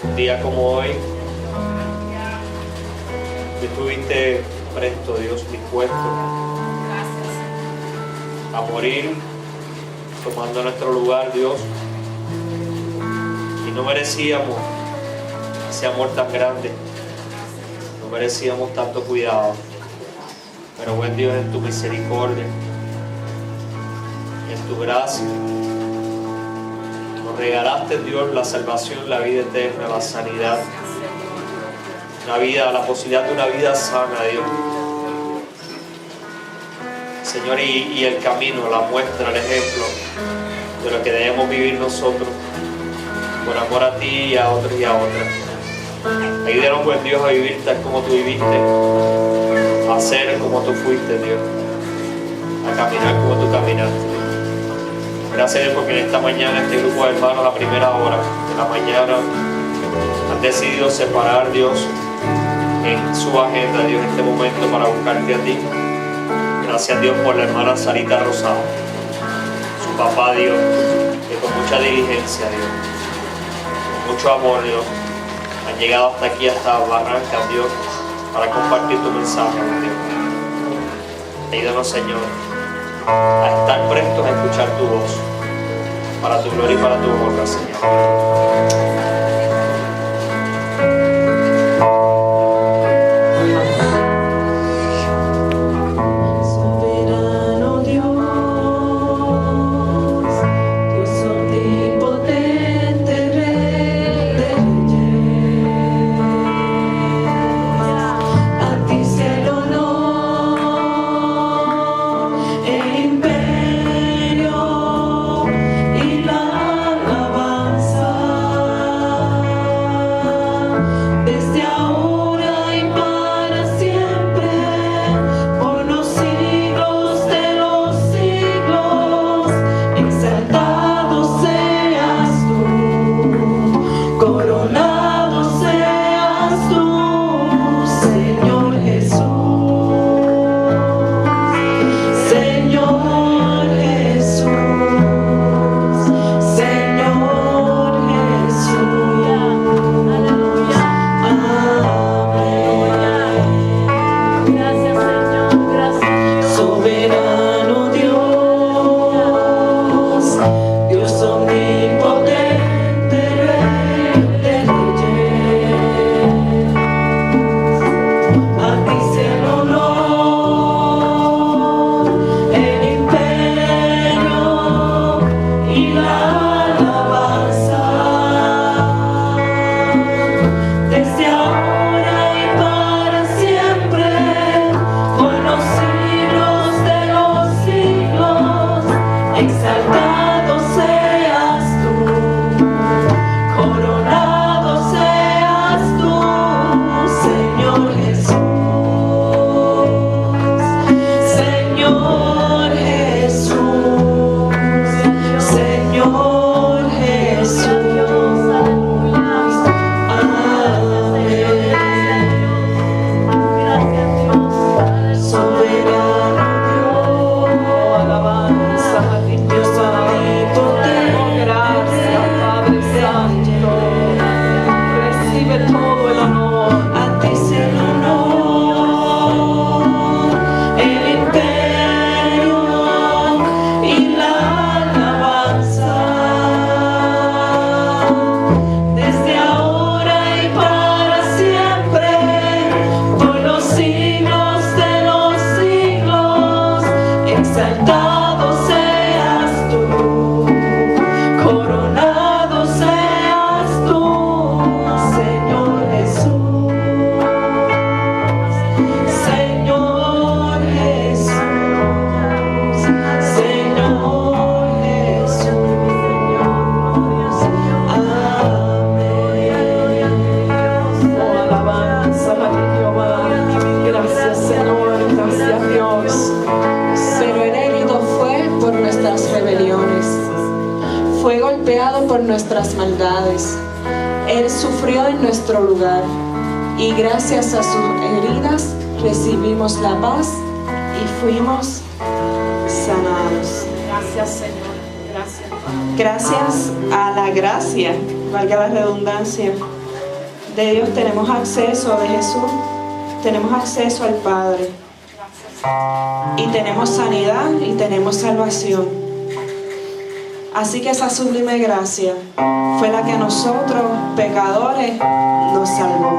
Un día como hoy, que estuviste presto, Dios, dispuesto a morir, tomando nuestro lugar, Dios. Y no merecíamos ese amor tan grande, no merecíamos tanto cuidado. Pero buen Dios, en tu misericordia, en tu gracia, nos regalaste, Dios, la salvación, la vida eterna, la sanidad, la posibilidad de una vida sana, Dios. Señor, y el camino, la muestra, el ejemplo de lo que debemos vivir nosotros por amor a ti y a otros y a otras. Ayúdanos, buen Dios, a vivir tal como tú viviste, a ser como tú fuiste, Dios, a caminar como tú caminaste. Gracias, Dios, porque en esta mañana este grupo de hermanos, a la primera hora de la mañana, han decidido separar, Dios, en su agenda, Dios, este momento para buscarte a ti. Gracias, Dios, por la hermana Sarita Rosado, su papá, Dios, que con mucha diligencia, Dios, con mucho amor, Dios, han llegado hasta aquí, hasta Barrancas, Dios, para compartir tu mensaje, Dios. Ayúdanos, Señor, a estar prestos a escuchar tu voz, para tu gloria y para tu honra, Señor. Nuestras maldades. Él sufrió en nuestro lugar y gracias a sus heridas recibimos la paz y fuimos sanados. Gracias, Señor. Gracias, Padre. Gracias a la gracia, valga la redundancia, de Dios tenemos acceso, de Jesús, tenemos acceso al Padre. Y tenemos sanidad y tenemos salvación. Así que esa sublime gracia fue la que a nosotros, pecadores, nos salvó.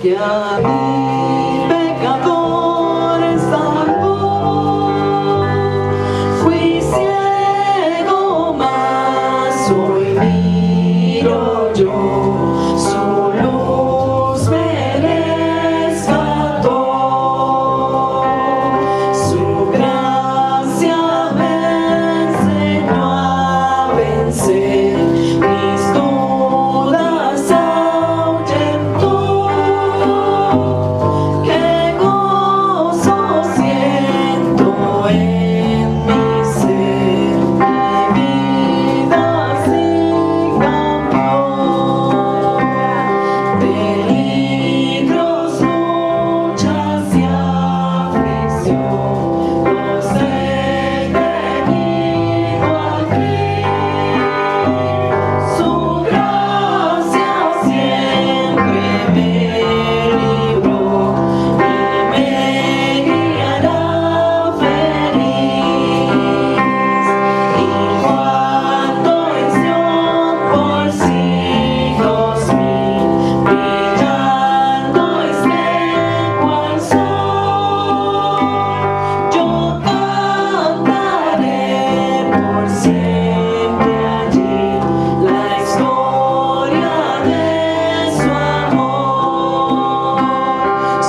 Que a mi pecador salvó. Fui ciego, mas hoy miro yo, su luz me rescató. Su gracia me enseñó a vencer mis dudas, ahuyentó. Qué gozo siento en mi ser, mi vida así cambió. Peligros, luchas y aflicción los he tenido aquí. Su gracia siempre me libró y me guiará feliz. Y cuando en Sion por siglos mil, brillando esté cual sol, yo cantaré por siempre allí la historia de su amor.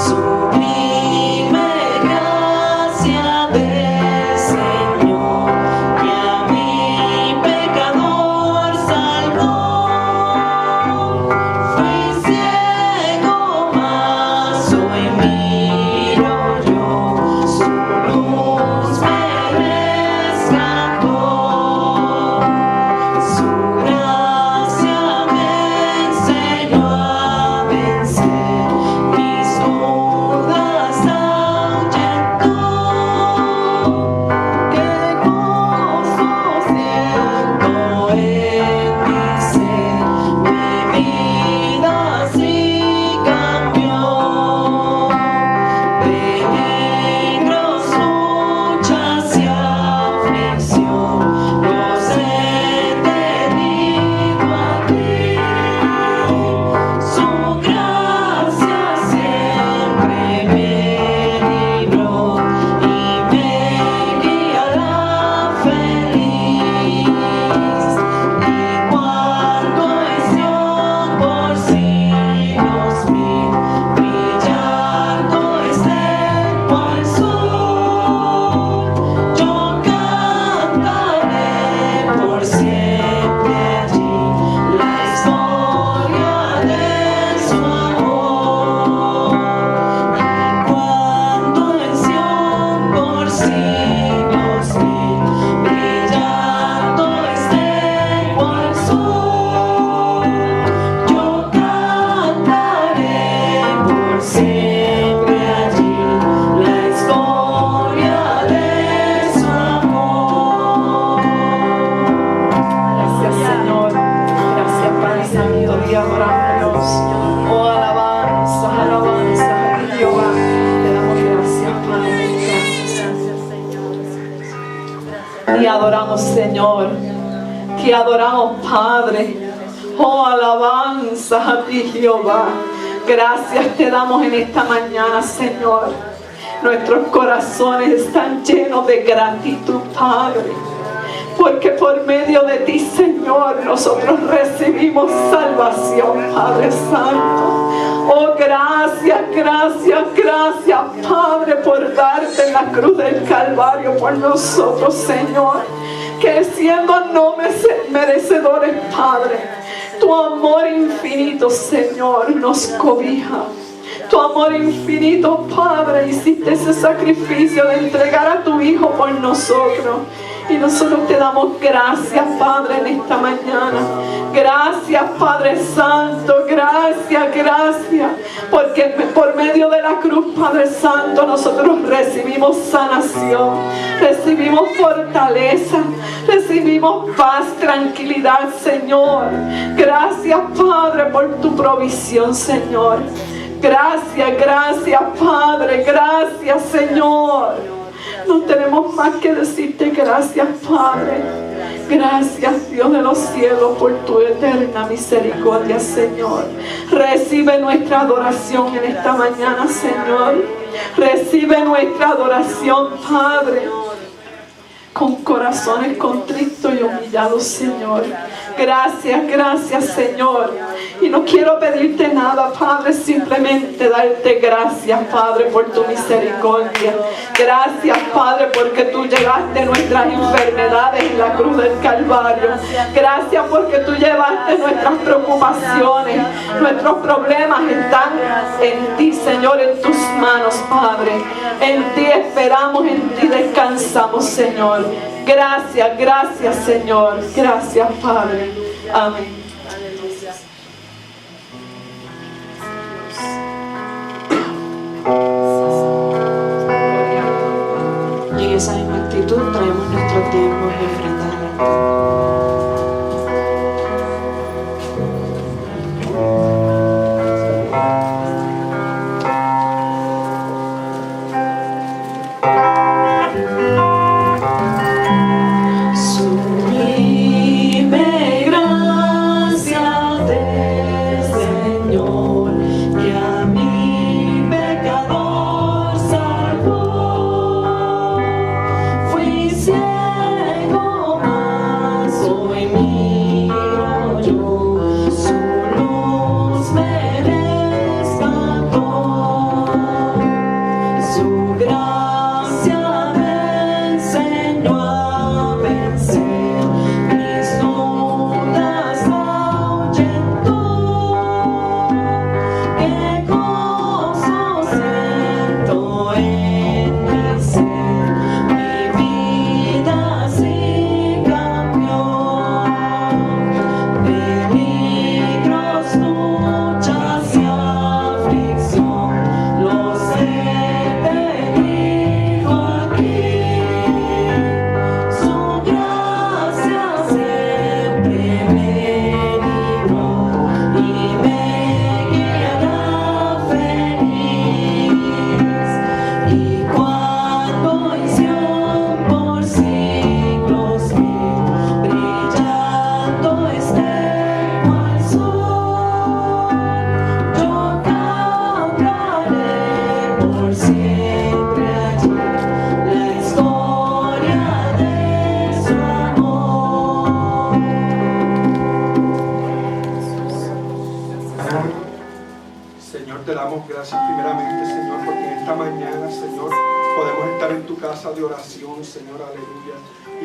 Sublime gracia del Señor, que a mi pecador salvó. Fui ciego, mas hoy miro yo, su luz me rescató. Su gracia me enseñó a vencer mis dudas, ahuyentó. Qué gozo siento en mi ser, mi vida así cambió. Peligros, luchas y aflicción los he tenido aquí. Su gracia siempre me libró y me guiará feliz. Y cuando en Sion por siglos mil, brillando esté cual sol, yo cantaré por siempre allí la historia de su amor. Y cuando en Sion por siglos mil, brillando esté cual sol, yo cantaré por siempre allí la historia de su amor. Gracias, Señor. Gracias, Padre Santo. Y adoramos. Oh, alabanza, alabanza a ti, Jehová. Te damos gracias, Padre. Te adoramos, Señor. Te adoramos, Padre. Oh, alabanza a ti, Jehová. Gracias te damos en esta mañana, Señor. Nuestros corazones están llenos de gratitud, Padre, porque por medio de ti, Señor, nosotros recibimos salvación, Padre Santo. Oh, gracias, gracias, gracias, Padre, por darte en la cruz del Calvario por nosotros, Señor, que siendo no merecedores, Padre, tu amor infinito, Señor, nos cobija. tu amor infinito, Padre. Hiciste ese sacrificio de entregar a tu Hijo por nosotros. Y nosotros te damos gracias, Padre, en esta mañana. Gracias, Padre Santo. Gracias, gracias. Porque por medio de la cruz, Padre Santo, nosotros recibimos sanación, recibimos fortaleza, recibimos paz, tranquilidad, Señor. Gracias, Padre, por tu provisión, Señor. Gracias, gracias, Padre. Gracias, Señor. No tenemos más que decirte gracias, Padre. Gracias, Dios de los cielos, por tu eterna misericordia, Señor. Recibe nuestra adoración en esta mañana, Señor. Recibe nuestra adoración, Padre, con corazones contritos y humillados, Señor. Gracias, gracias, Señor. Y no quiero pedirte nada, Padre, simplemente darte gracias, Padre, por tu misericordia. Gracias, Padre, porque tú llevaste nuestras enfermedades en la cruz del Calvario. Gracias porque tú llevaste nuestras preocupaciones. Nuestros problemas están en ti, Señor, en tus manos, Padre. En ti esperamos, en ti descansamos, Señor. Gracias, gracias, Señor. Gracias, Padre. Amén. Y en esa misma actitud traemos nuestros diezmos y ofrendas al altar.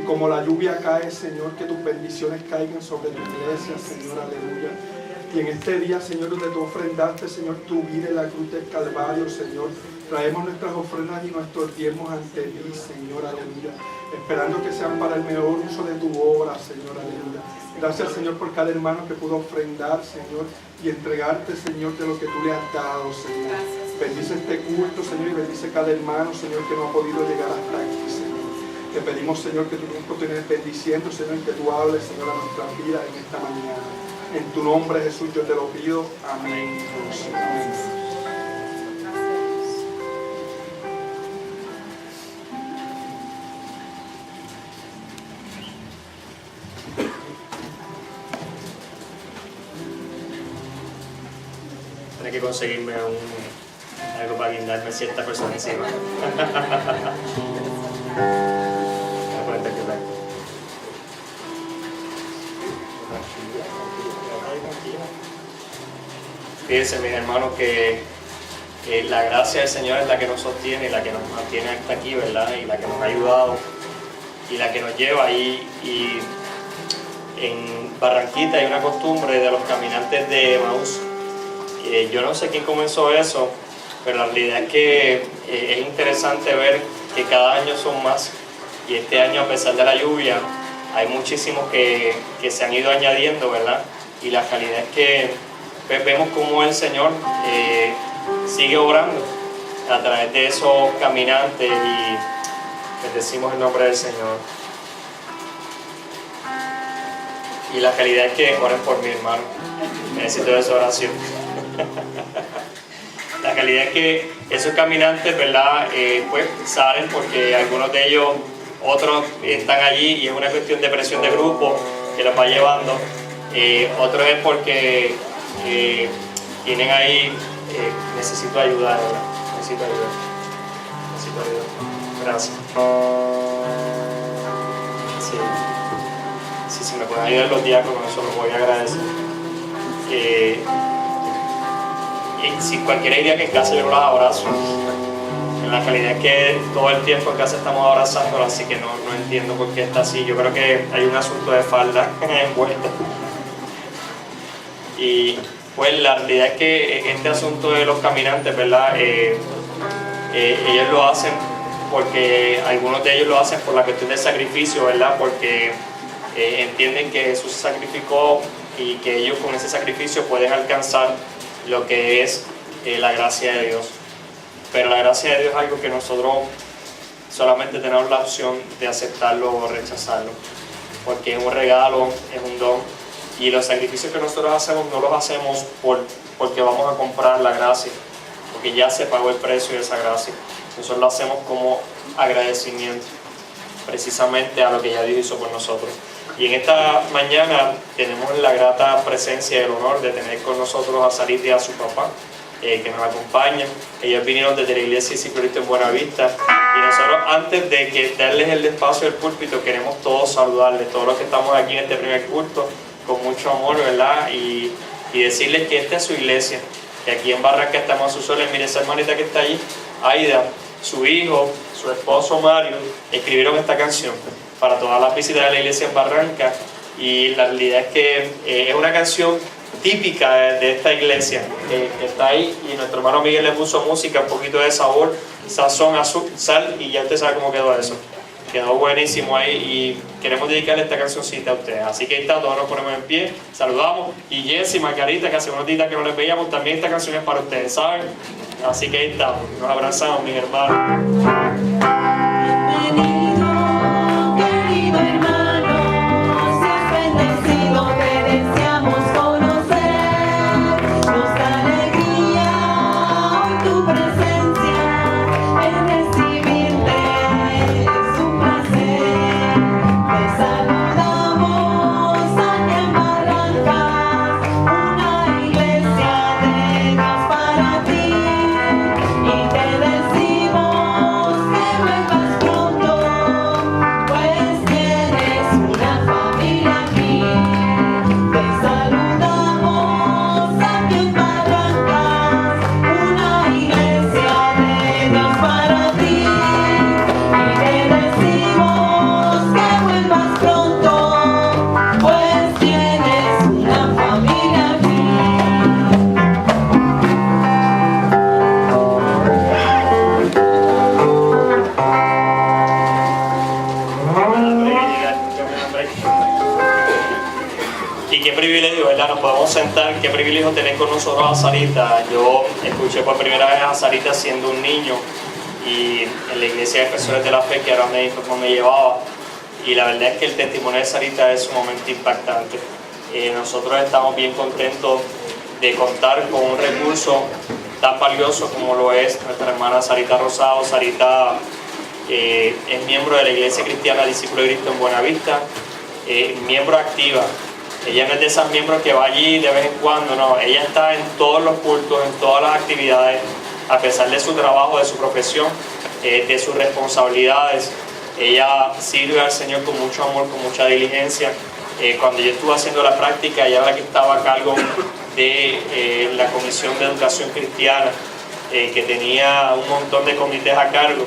Como la lluvia cae, Señor, que tus bendiciones caigan sobre tu iglesia, Señor, aleluya. Y en este día, Señor, donde tú ofrendaste, Señor, tu vida en la cruz del Calvario, Señor, traemos nuestras ofrendas y nuestros diezmos ante ti, Señor, aleluya. Esperando que sean para el mejor uso de tu obra, Señor, aleluya. Gracias, Señor, por cada hermano que pudo ofrendar, Señor, y entregarte, Señor, de lo que tú le has dado, Señor. Bendice este culto, Señor, y bendice cada hermano, Señor, que no ha podido llegar hasta aquí, Señor. Te pedimos, Señor, que tu tiempo estés bendiciendo, Señor, y que tú hables, Señor, a nuestras vidas en esta mañana. En tu nombre, Jesús, yo te lo pido. Amén. Amén. Tienes que conseguirme algo para guindarme cierta persona encima. Fíjense, mis hermanos, que la gracia del Señor es la que nos sostiene, la que nos mantiene hasta aquí, ¿verdad? Y la que nos ha ayudado y la que nos lleva. Y en Barranquita hay una costumbre de los caminantes de Emaús. Yo no sé quién comenzó eso, pero la realidad es que es interesante ver que cada año son más, y este año, a pesar de la lluvia, hay muchísimos que se han ido añadiendo, ¿verdad? Y la realidad es que pues, vemos cómo el Señor sigue obrando a través de esos caminantes, y bendecimos el nombre del Señor. Y la realidad es que oren por mí, hermano. Necesito esa oración. La realidad es que esos caminantes, ¿verdad? Pues salen porque algunos de ellos, otros están allí y es una cuestión de presión de grupo que los va llevando. Otros es porque tienen ahí, necesito ayuda, ¿verdad? Necesito ayuda. Gracias. Sí, si me pueden ayudar los diáconos, eso lo voy a agradecer. Si cualquiera diría que en casa yo no las abrazo, en la realidad es que todo el tiempo en casa estamos abrazándolas, así que no entiendo por qué está así. Yo creo que hay un asunto de falda envuelta. Y pues la realidad es que este asunto de los caminantes, ¿verdad? Ellos lo hacen porque algunos de ellos lo hacen por la cuestión del sacrificio, ¿verdad? Porque entienden que Jesús se sacrificó y que ellos con ese sacrificio pueden alcanzar lo que es la gracia de Dios. Pero la gracia de Dios es algo que nosotros solamente tenemos la opción de aceptarlo o rechazarlo, porque es un regalo, es un don, y los sacrificios que nosotros hacemos no los hacemos porque vamos a comprar la gracia, porque ya se pagó el precio de esa gracia. Nosotros lo hacemos como agradecimiento precisamente a lo que ya Dios hizo por nosotros. Y en esta mañana tenemos la grata presencia y el honor de tener con nosotros a Sarita y a su papá, que nos acompañan. Ellos vinieron desde la iglesia Cristo en Buenavista, y nosotros, antes de darles el espacio del púlpito, queremos todos saludarles, todos los que estamos aquí en este primer culto, con mucho amor, ¿verdad? Y decirles que esta es su iglesia, que aquí en Barranca estamos a sus órdenes. Mire esa hermanita que está allí, Aida, su hijo, su esposo Mario, escribieron esta canción para todas las visitas de la iglesia en Barranca, y la realidad es que es una canción típica de esta iglesia, que está ahí, y nuestro hermano Miguel le puso música, un poquito de sabor, sazón, sal, y ya usted sabe cómo quedó eso. Quedó buenísimo ahí, y queremos dedicarle esta cancioncita a ustedes. Así que ahí está, todos nos ponemos en pie, saludamos. Y Jessy, Margarita, que hace unos días que no les veíamos, también esta canción es para ustedes, ¿saben? Así que ahí estamos, nos abrazamos, mis hermanos. Y qué privilegio, ¿verdad? Nos podemos sentar, qué privilegio tener con nosotros a Sarita. Yo escuché por primera vez a Sarita siendo un niño, y en la iglesia de Defensores de la Fe, que ahora me dijo cómo me llevaba, y la verdad es que el testimonio de Sarita es sumamente impactante. Nosotros estamos bien contentos de contar con un recurso tan valioso como lo es nuestra hermana Sarita Rosado. Sarita es miembro de la Iglesia Cristiana Discípulo de Cristo en Buenavista, miembro activa. Ella no es de esos miembros que va allí de vez en cuando, no. Ella está en todos los cultos, en todas las actividades, a pesar de su trabajo, de su profesión, de sus responsabilidades. Ella sirve al Señor con mucho amor, con mucha diligencia. Cuando yo estuve haciendo la práctica, ella era la que estaba a cargo de la Comisión de Educación Cristiana, que tenía un montón de comités a cargo,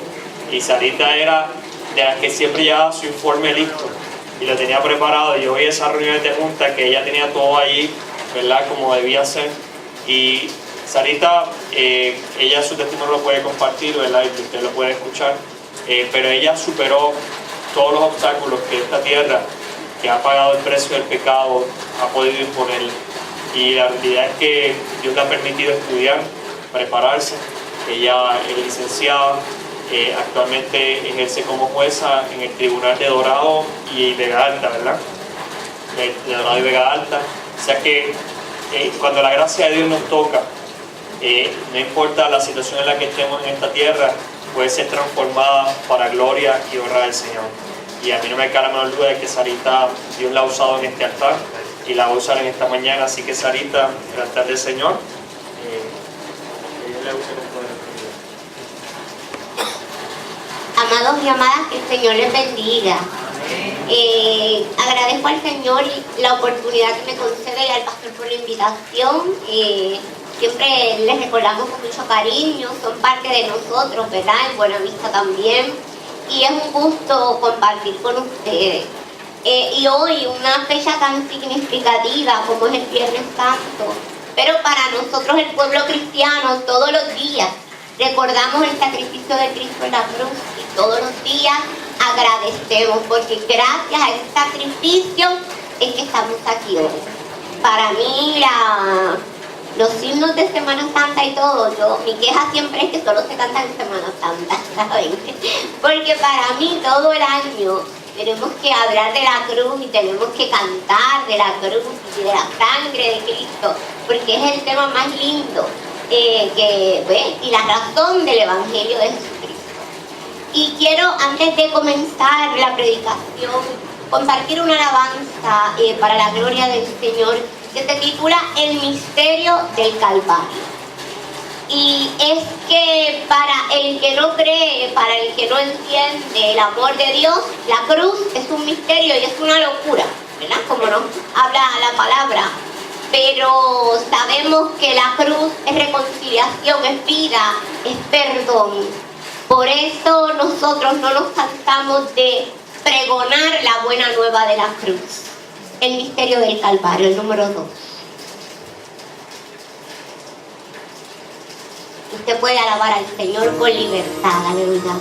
y Sarita era de las que siempre llevaba su informe listo y lo tenía preparado. Yo vi esas reuniones de junta que ella tenía todo ahí, ¿verdad? Como debía ser, y Sarita, ella su testimonio lo puede compartir, ¿verdad? Y usted lo puede escuchar, pero ella superó todos los obstáculos que esta tierra, que ha pagado el precio del pecado, ha podido imponer. Y la realidad es que Dios le ha permitido estudiar, prepararse. Ella es licenciada, actualmente ejerce como jueza en el Tribunal de Dorado y Vega Alta, ¿verdad? De Dorado y Vega Alta. O sea que cuando la gracia de Dios nos toca, no importa la situación en la que estemos en esta tierra, puede ser transformada para gloria y honra del Señor. Y a mí no me cabe la menor duda de que Sarita, Dios la ha usado en este altar y la va a usar en esta mañana. Así que Sarita, el altar del Señor, Dios le use con poder. Amados y amadas, que el Señor les bendiga. Agradezco al Señor la oportunidad que me concede y al pastor por la invitación. Siempre les recordamos con mucho cariño, son parte de nosotros, ¿verdad? En Buenavista también. Y es un gusto compartir con ustedes. Y hoy, una fecha tan significativa como es el Viernes Santo, pero para nosotros el pueblo cristiano todos los días recordamos el sacrificio de Cristo en la cruz y todos los días agradecemos porque gracias a ese sacrificio es que estamos aquí hoy. Para mí los himnos de Semana Santa y todo, mi queja siempre es que solo se cantan en Semana Santa, ¿saben? Porque para mí todo el año tenemos que hablar de la cruz y tenemos que cantar de la cruz y de la sangre de Cristo, porque es el tema más lindo y la razón del Evangelio de Jesucristo. Y quiero, antes de comenzar la predicación, compartir una alabanza para la gloria del Señor que se titula El misterio del Calvario. Y es que para el que no cree, para el que no entiende el amor de Dios, la cruz es un misterio y es una locura, ¿verdad? Como nos habla la palabra. Pero sabemos que la cruz es reconciliación, es vida, es perdón. Por eso nosotros no nos cansamos de pregonar la buena nueva de la cruz. El misterio del Calvario, el número 2. Usted puede alabar al Señor con libertad, aleluya.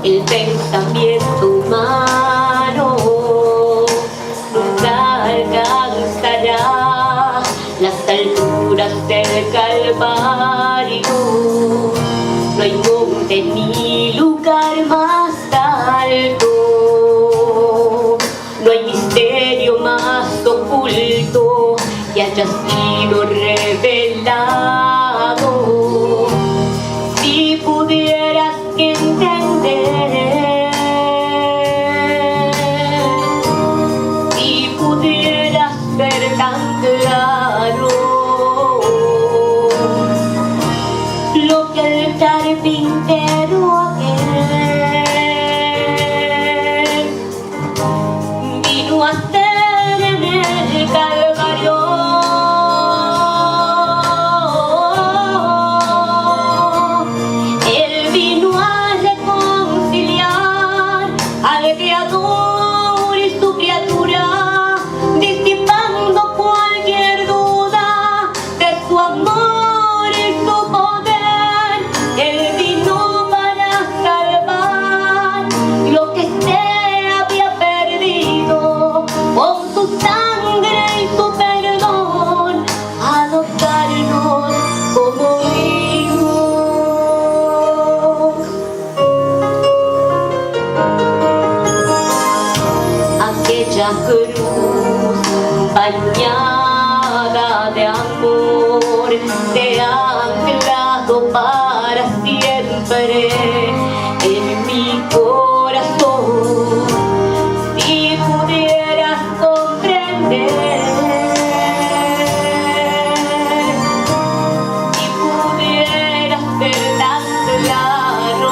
El pensamiento humano nunca alcanzará las alturas del Calvario. No hay monte ni lugar más alto, no hay misterio más oculto que haya sido revelado. Si pudieras entender, si pudieras ver tan claro lo que el carpintero aquel vino a hacer en el Calvario. Él vino a reconciliar al Creador y su criatura, disipando cualquier duda de su amor y su poder. Él vino para salvar lo que se había perdido, con su sangre y su perdón, adoptarnos como hijos. Aquella cruz bañada de amor te ha anclado para siempre en mi corazón. Si pudieras comprender, si pudieras ver tan claro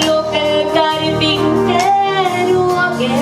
lo que el carpintero aquel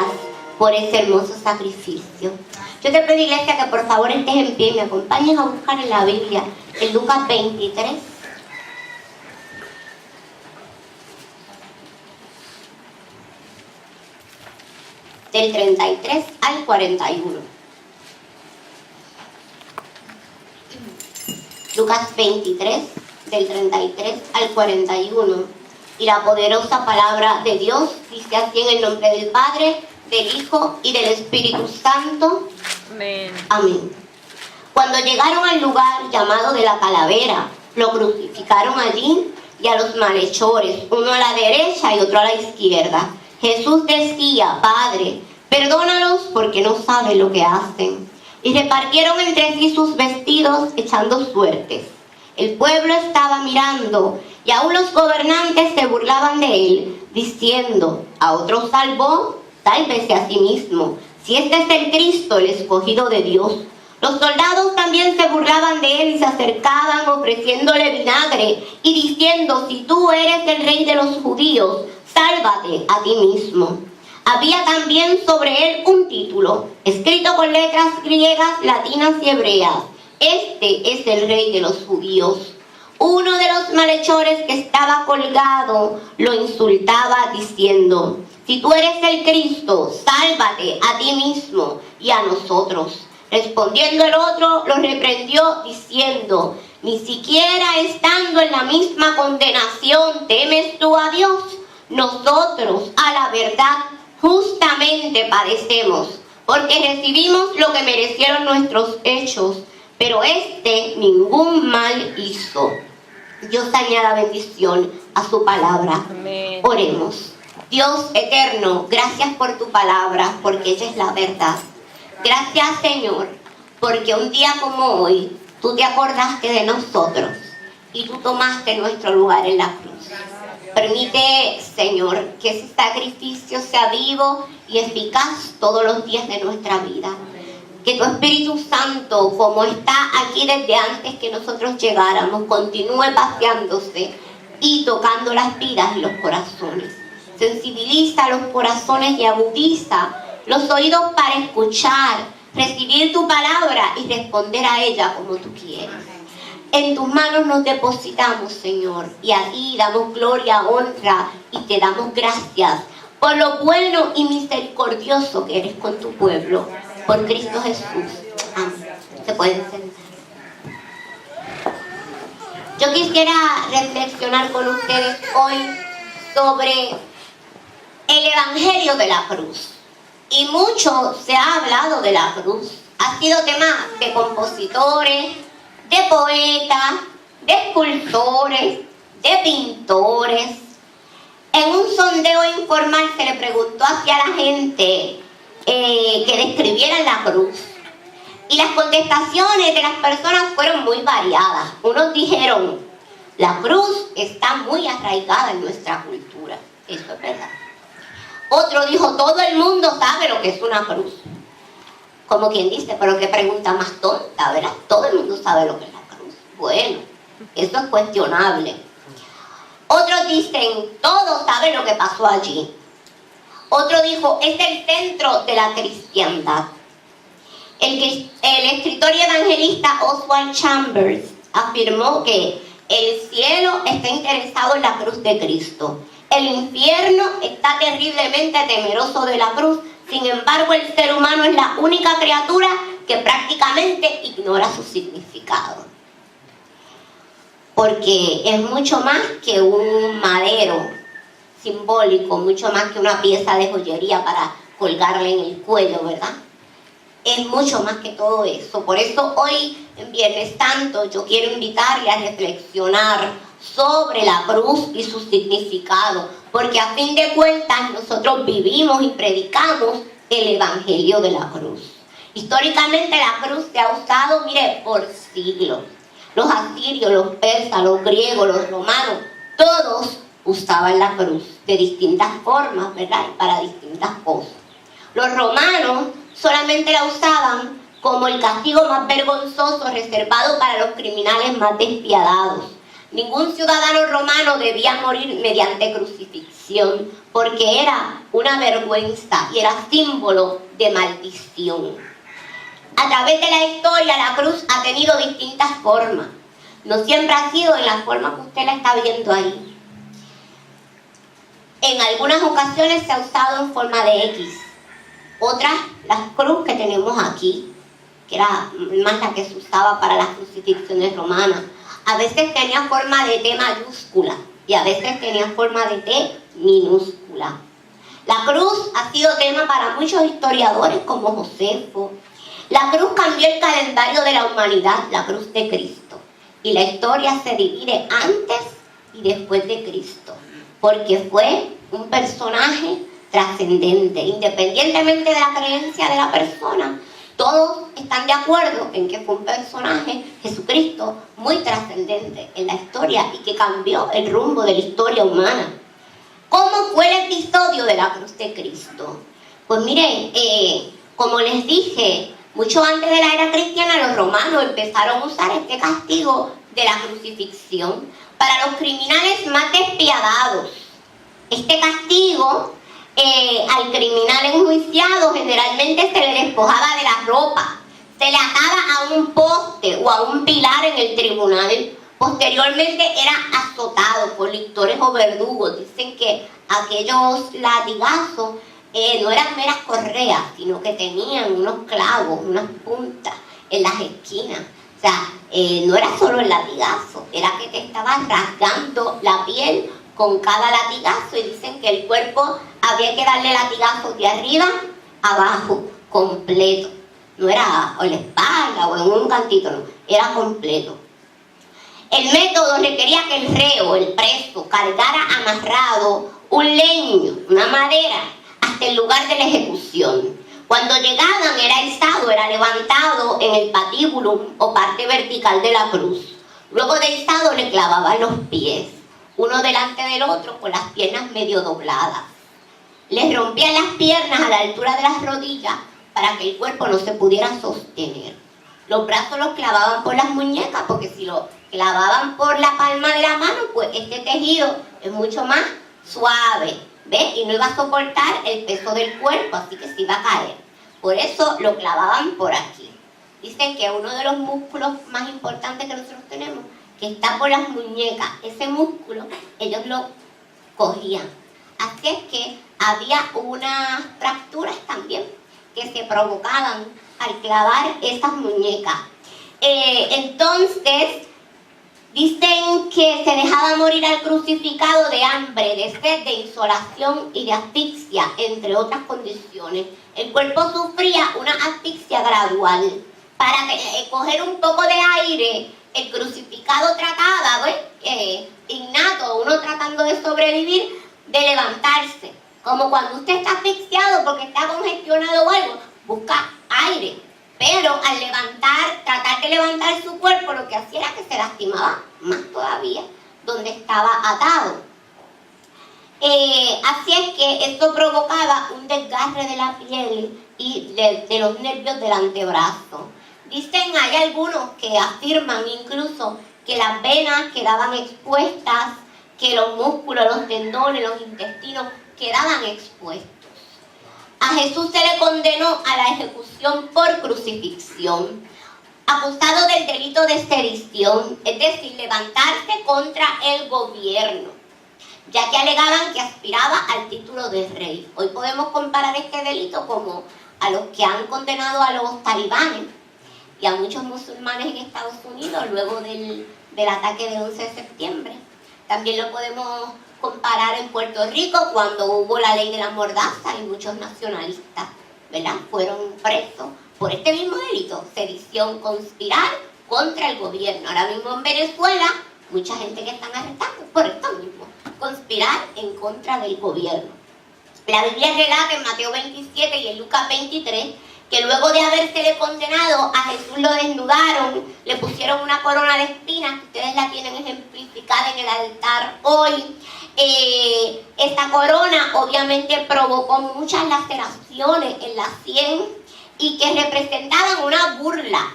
gracias por ese hermoso sacrificio. Yo te pido, iglesia, que por favor estés en pie y me acompañes a buscar en la Biblia, en Lucas 23. Del 33 al 41. Lucas 23, del 33 al 41. Y la poderosa palabra de Dios dice así: en el nombre del Padre, del Hijo y del Espíritu Santo. Amén. Amén. Cuando llegaron al lugar llamado de la Calavera, lo crucificaron allí y a los malhechores, uno a la derecha y otro a la izquierda. Jesús decía: Padre, perdónalos porque no saben lo que hacen. Y repartieron entre sí sus vestidos, echando suertes. El pueblo estaba mirando, y aún los gobernantes se burlaban de él, diciendo: a otro salvó, tal vez a sí mismo, si este es el Cristo, el escogido de Dios. Los soldados también se burlaban de él y se acercaban ofreciéndole vinagre y diciendo: si tú eres el rey de los judíos, sálvate a ti mismo. Había también sobre él un título, escrito con letras griegas, latinas y hebreas: este es el rey de los judíos. Uno de los malhechores que estaba colgado lo insultaba diciendo: si tú eres el Cristo, sálvate a ti mismo y a nosotros. Respondiendo el otro, lo reprendió diciendo: ni siquiera estando en la misma condenación, ¿temes tú a Dios? Nosotros, a la verdad, justamente padecemos, porque recibimos lo que merecieron nuestros hechos, pero este ningún mal hizo. Dios añada bendición a su palabra. Amén. Oremos. Dios eterno, gracias por tu palabra, porque ella es la verdad. Gracias, Señor, porque un día como hoy, tú te acordaste de nosotros y tú tomaste nuestro lugar en la cruz. Permite, Señor, que ese sacrificio sea vivo y eficaz todos los días de nuestra vida. Que tu Espíritu Santo, como está aquí desde antes que nosotros llegáramos, continúe paseándose y tocando las vidas y los corazones. Sensibiliza los corazones y agudiza los oídos para escuchar, recibir tu palabra y responder a ella como tú quieres. En tus manos nos depositamos, Señor, y a ti damos gloria, honra y te damos gracias por lo bueno y misericordioso que eres con tu pueblo. Por Cristo Jesús. Amén. Se pueden sentar. Yo quisiera reflexionar con ustedes hoy sobre el Evangelio de la cruz. Y mucho se ha hablado de la cruz. Ha sido tema de compositores, de poetas, de escultores, de pintores. En un sondeo informal se le preguntó hacia la gente que describieran la cruz. Y las contestaciones de las personas fueron muy variadas. Unos dijeron: la cruz está muy arraigada en nuestra cultura. Eso es verdad. Otro dijo: todo el mundo sabe lo que es una cruz. Como quien dice: pero qué pregunta más tonta, ¿verdad? Todo el mundo sabe lo que es la cruz. Bueno, eso es cuestionable. Otros dicen: todos saben lo que pasó allí. Otro dijo: es el centro de la cristiandad. El escritor y evangelista Oswald Chambers afirmó que el cielo está interesado en la cruz de Cristo. El infierno está terriblemente temeroso de la cruz. Sin embargo, el ser humano es la única criatura que prácticamente ignora su significado. Porque es mucho más que un madero simbólico, mucho más que una pieza de joyería para colgarle en el cuello, ¿verdad? Es mucho más que todo eso. Por eso hoy, en Viernes Santo, yo quiero invitarle a reflexionar sobre la cruz y su significado, porque a fin de cuentas nosotros vivimos y predicamos el Evangelio de la cruz. Históricamente la cruz se ha usado, mire, por siglos. Los asirios, los persas, los griegos, los romanos, todos usaban la cruz de distintas formas, ¿verdad? Y para distintas cosas. Los romanos solamente la usaban como el castigo más vergonzoso reservado para los criminales más despiadados. Ningún ciudadano romano debía morir mediante crucifixión. crucifixión, porque era una vergüenza y era símbolo de maldición. A través de la historia, la cruz ha tenido distintas formas. No siempre ha sido en la forma que usted la está viendo ahí. En algunas ocasiones se ha usado en forma de X. Otras, la cruz que tenemos aquí, que era más la que se usaba para las crucifixiones romanas. A veces tenía forma de T mayúscula y a veces tenía forma de T minúscula. La cruz ha sido tema para muchos historiadores como Josefo. La cruz cambió el calendario de la humanidad, la cruz de Cristo. Y la historia se divide antes y después de Cristo, porque fue un personaje trascendente. Independientemente de la creencia de la persona, todos están de acuerdo en que fue un personaje, Jesucristo, muy trascendente en la historia y que cambió el rumbo de la historia humana. ¿Cómo fue el episodio de la cruz de Cristo? Pues miren, como les dije, mucho antes de la era cristiana, los romanos empezaron a usar este castigo de la crucifixión para los criminales más despiadados. Este castigo al criminal enjuiciado generalmente se le despojaba de la ropa, se le ataba a un poste o a un pilar en el tribunal. Posteriormente era azotado por lictores o verdugos. Dicen que aquellos latigazos no eran meras correas, sino que tenían unos clavos, unas puntas en las esquinas. O sea, no era solo el latigazo, era que te estaba rasgando la piel con cada latigazo, y dicen que el cuerpo había que darle latigazos de arriba abajo, completo. No era en la espalda o en un cantito, no, era completo. El método requería que el reo, el preso, cargara amarrado un leño, una madera, hasta el lugar de la ejecución. Cuando llegaban era izado, era levantado en el patíbulo o parte vertical de la cruz. Luego de izado le clavaban los pies, uno delante del otro con las piernas medio dobladas. Les rompían las piernas a la altura de las rodillas para que el cuerpo no se pudiera sostener. Los brazos los clavaban por las muñecas, porque si lo clavaban por la palma de la mano, pues este tejido es mucho más suave, ¿ves? Y no iba a soportar el peso del cuerpo, así que se iba a caer. Por eso lo clavaban por aquí. Dicen que uno de los músculos más importantes que nosotros tenemos, que está por las muñecas, ese músculo, ellos lo cogían. Así es que había unas fracturas también que se provocaban al clavar esas muñecas. Entonces, dicen que se dejaba morir al crucificado de hambre, de sed, de insolación y de asfixia, entre otras condiciones. El cuerpo sufría una asfixia gradual. Para coger un poco de aire, el crucificado trataba, innato, uno tratando de sobrevivir, de levantarse. Como cuando usted está asfixiado porque está congestionado o algo, busca aire. Pero al tratar de levantar su cuerpo, lo que hacía era que se lastimaba más todavía donde estaba atado. Así es que esto provocaba un desgarre de la piel y de los nervios del antebrazo. Dicen, hay algunos que afirman incluso que las venas quedaban expuestas, que los músculos, los tendones, los intestinos quedaban expuestos. A Jesús se le condenó a la ejecución por crucifixión, acusado del delito de sedición, es decir, levantarse contra el gobierno, ya que alegaban que aspiraba al título de rey. Hoy podemos comparar este delito como a los que han condenado a los talibanes y a muchos musulmanes en Estados Unidos luego del ataque del 11 de septiembre. También lo podemos comparar en Puerto Rico cuando hubo la ley de la mordaza y muchos nacionalistas, ¿verdad?, fueron presos por este mismo delito, sedición, conspirar contra el gobierno. Ahora mismo en Venezuela, mucha gente que están arrestando por esto mismo, conspirar en contra del gobierno. La Biblia relata en Mateo 27 y en Lucas 23 que luego de habérsele condenado, a Jesús lo desnudaron, le pusieron una corona de espinas, que ustedes la tienen ejemplificada en el altar hoy. Esta corona obviamente provocó muchas laceraciones en la sien y que representaban una burla,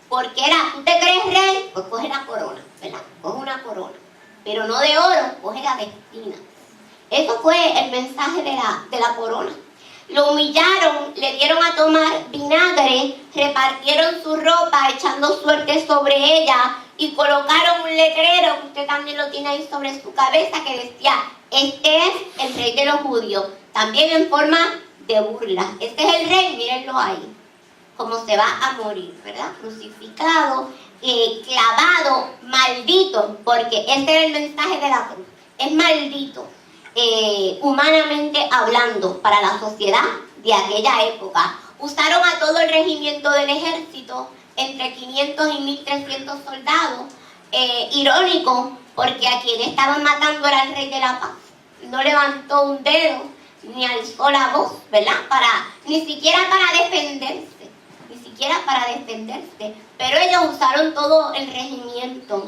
porque era, ¿tú te crees rey? Pues coge la corona, ¿verdad? Coge una corona, pero no de oro, coge la de espinas. Eso fue el mensaje de la corona. Lo humillaron, le dieron a tomar vinagre, repartieron su ropa echando suerte sobre ella y colocaron un letrero, que usted también lo tiene ahí sobre su cabeza, que decía: este es el rey de los judíos. También en forma de burla. Este es el rey, mírenlo ahí, como se va a morir, ¿verdad? Crucificado, clavado, maldito, porque este era el mensaje de la cruz. Es maldito. Humanamente hablando, para la sociedad de aquella época. Usaron a todo el regimiento del ejército, entre 500 y 1300 soldados. Irónico, porque a quien estaban matando era el rey de la paz. No levantó un dedo, ni alzó la voz, ¿verdad? Ni siquiera para defenderse. Pero ellos usaron todo el regimiento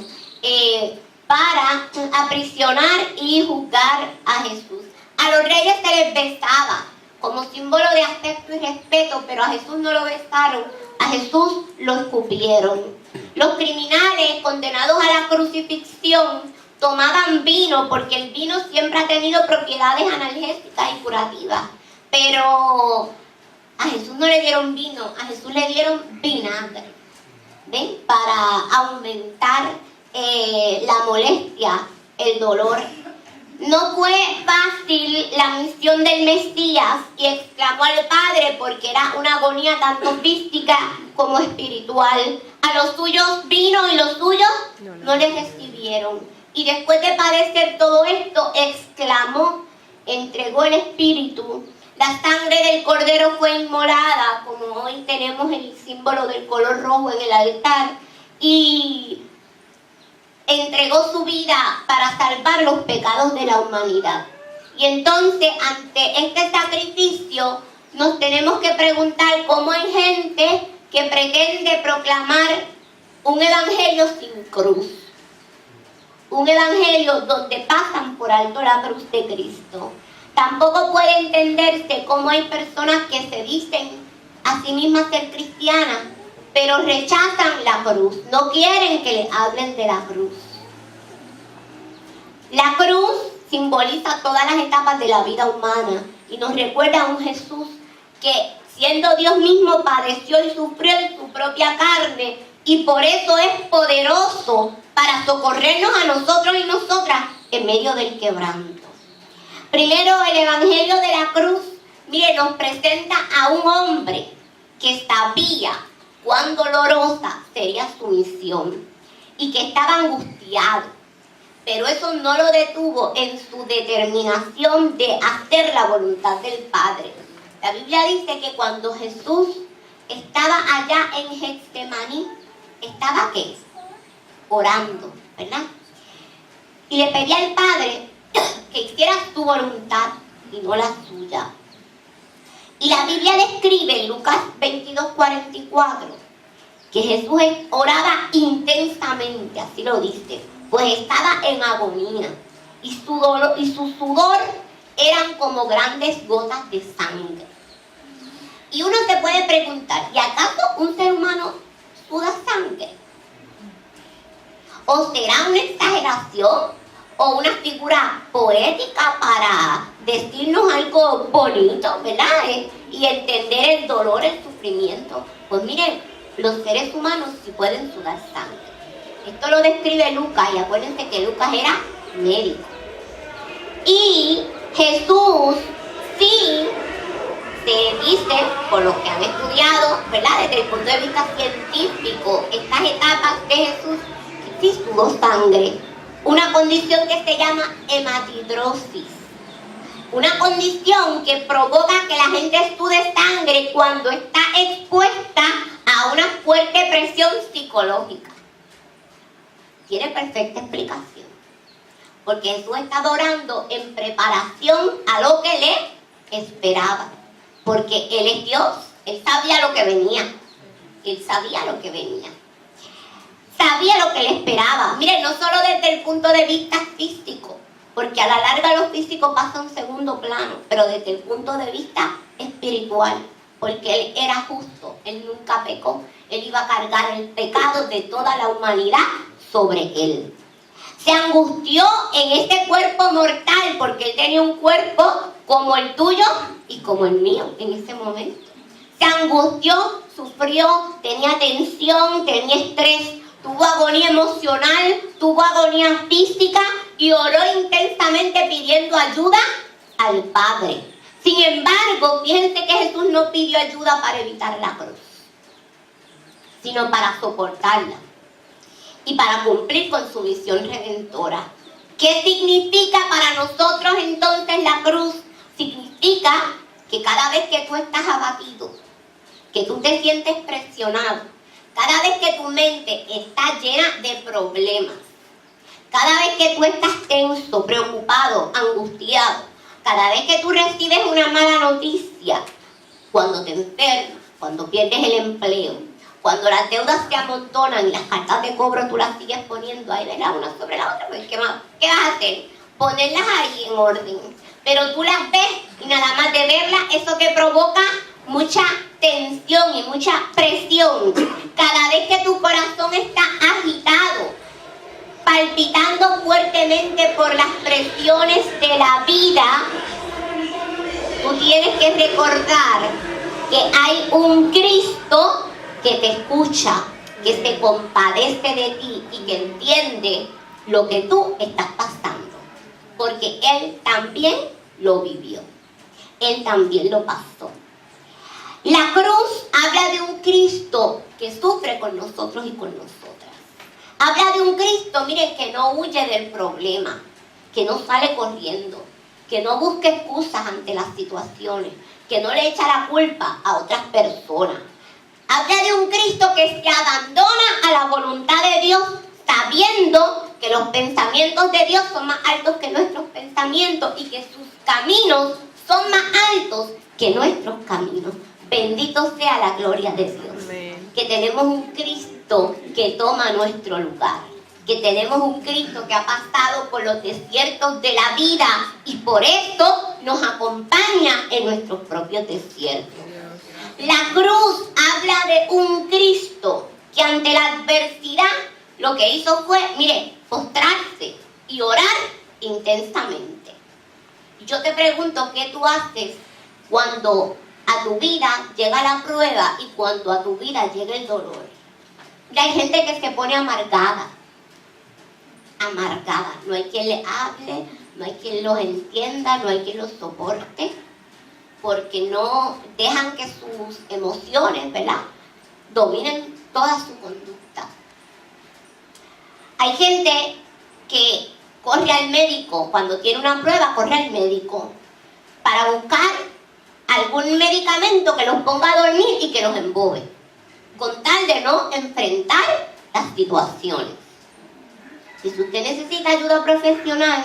para aprisionar y juzgar a Jesús. A los reyes se les besaba como símbolo de afecto y respeto, pero a Jesús no lo besaron, a Jesús lo escupieron. Los criminales condenados a la crucifixión tomaban vino, porque el vino siempre ha tenido propiedades analgésicas y curativas, pero a Jesús no le dieron vino, a Jesús le dieron vinagre, ¿ven? Para aumentar la molestia, el dolor. No fue fácil la misión del Mesías, y exclamó al Padre, porque era una agonía tanto física como espiritual. A los suyos vino y los suyos no les recibieron. Y después de padecer todo esto, exclamó, entregó el espíritu. La sangre del cordero fue inmolada, como hoy tenemos el símbolo del color rojo en el altar, y entregó su vida para salvar los pecados de la humanidad. Y entonces, ante este sacrificio, nos tenemos que preguntar cómo hay gente que pretende proclamar un evangelio sin cruz. Un evangelio donde pasan por alto la cruz de Cristo. Tampoco puede entenderse cómo hay personas que se dicen a sí mismas ser cristianas, pero rechazan la cruz, no quieren que les hablen de la cruz. La cruz simboliza todas las etapas de la vida humana y nos recuerda a un Jesús que, siendo Dios mismo, padeció y sufrió en su propia carne, y por eso es poderoso para socorrernos a nosotros y nosotras en medio del quebranto. Primero, el evangelio de la cruz, mire, nos presenta a un hombre que sabía cuán dolorosa sería su misión y que estaba angustiado, pero eso no lo detuvo en su determinación de hacer la voluntad del Padre. La Biblia dice que cuando Jesús estaba allá en Getsemaní, ¿estaba qué? Orando, ¿verdad? Y le pedía al Padre que hiciera su voluntad y no la suya. Y la Biblia describe en Lucas 22:44 que Jesús oraba intensamente, así lo dice, pues estaba en agonía y su dolor y su sudor eran como grandes gotas de sangre. Y uno se puede preguntar, ¿y acaso un ser humano suda sangre? ¿O será una exageración o una figura poética para decirnos algo bonito, ¿verdad? Y entender el dolor, el sufrimiento? Pues miren, los seres humanos sí pueden sudar sangre. Esto lo describe Lucas, y acuérdense que Lucas era médico. Y Jesús sí se dice, por los que han estudiado, ¿verdad? Desde el punto de vista científico, estas etapas de Jesús, sí sudó sangre. Una condición que se llama hematidrosis. Una condición que provoca que la gente sude sangre cuando está expuesta a una fuerte presión psicológica. Tiene perfecta explicación. Porque Jesús estaba orando en preparación a lo que le esperaba. Porque Él es Dios. Él sabía lo que venía. Él sabía lo que venía. Sabía lo que le esperaba. Miren, no solo desde el punto de vista físico, porque a la larga lo físico pasa a un segundo plano, pero desde el punto de vista espiritual, porque Él era justo, Él nunca pecó, Él iba a cargar el pecado de toda la humanidad sobre Él. Se angustió en este cuerpo mortal, porque Él tenía un cuerpo como el tuyo y como el mío en ese momento. Se angustió, sufrió, tenía tensión, tenía estrés, tuvo agonía emocional, tuvo agonía física y oró intensamente pidiendo ayuda al Padre. Sin embargo, fíjense que Jesús no pidió ayuda para evitar la cruz, sino para soportarla y para cumplir con su misión redentora. ¿Qué significa para nosotros entonces la cruz? Significa que cada vez que tú estás abatido, que tú te sientes presionado, cada vez que tu mente está llena de problemas, cada vez que tú estás tenso, preocupado, angustiado, cada vez que tú recibes una mala noticia, cuando te enfermas, cuando pierdes el empleo, cuando las deudas se amontonan y las cartas de cobro tú las sigues poniendo ahí, ¿verdad? Una sobre la otra, pues ¿qué vas a hacer? Ponerlas ahí en orden. Pero tú las ves y nada más de verlas, eso te provoca mucha tensión y mucha presión. Cada vez que tu corazón está agitado, palpitando fuertemente por las presiones de la vida, tú tienes que recordar que hay un Cristo que te escucha, que se compadece de ti y que entiende lo que tú estás pasando. Porque Él también lo vivió. Él también lo pasó. La cruz habla de un Cristo que sufre con nosotros y con nosotras. Habla de un Cristo, miren, que no huye del problema, que no sale corriendo, que no busca excusas ante las situaciones, que no le echa la culpa a otras personas. Habla de un Cristo que se abandona a la voluntad de Dios, sabiendo que los pensamientos de Dios son más altos que nuestros pensamientos y que sus caminos son más altos que nuestros caminos. Bendito sea la gloria de Dios. Amén. Que tenemos un Cristo que toma nuestro lugar. Que tenemos un Cristo que ha pasado por los desiertos de la vida y por eso nos acompaña en nuestros propios desiertos. La cruz habla de un Cristo que ante la adversidad lo que hizo fue, mire, postrarse y orar intensamente. Yo te pregunto, ¿qué tú haces cuando a tu vida llega la prueba y cuando a tu vida llega el dolor? Y hay gente que se pone amargada. No hay quien le hable, no hay quien los entienda, no hay quien los soporte, porque no dejan que sus emociones, ¿verdad?, dominen toda su conducta. Hay gente que corre al médico, cuando tiene una prueba, corre al médico para buscar algún medicamento que los ponga a dormir y que los embobe, con tal de no enfrentar las situaciones. Si usted necesita ayuda profesional,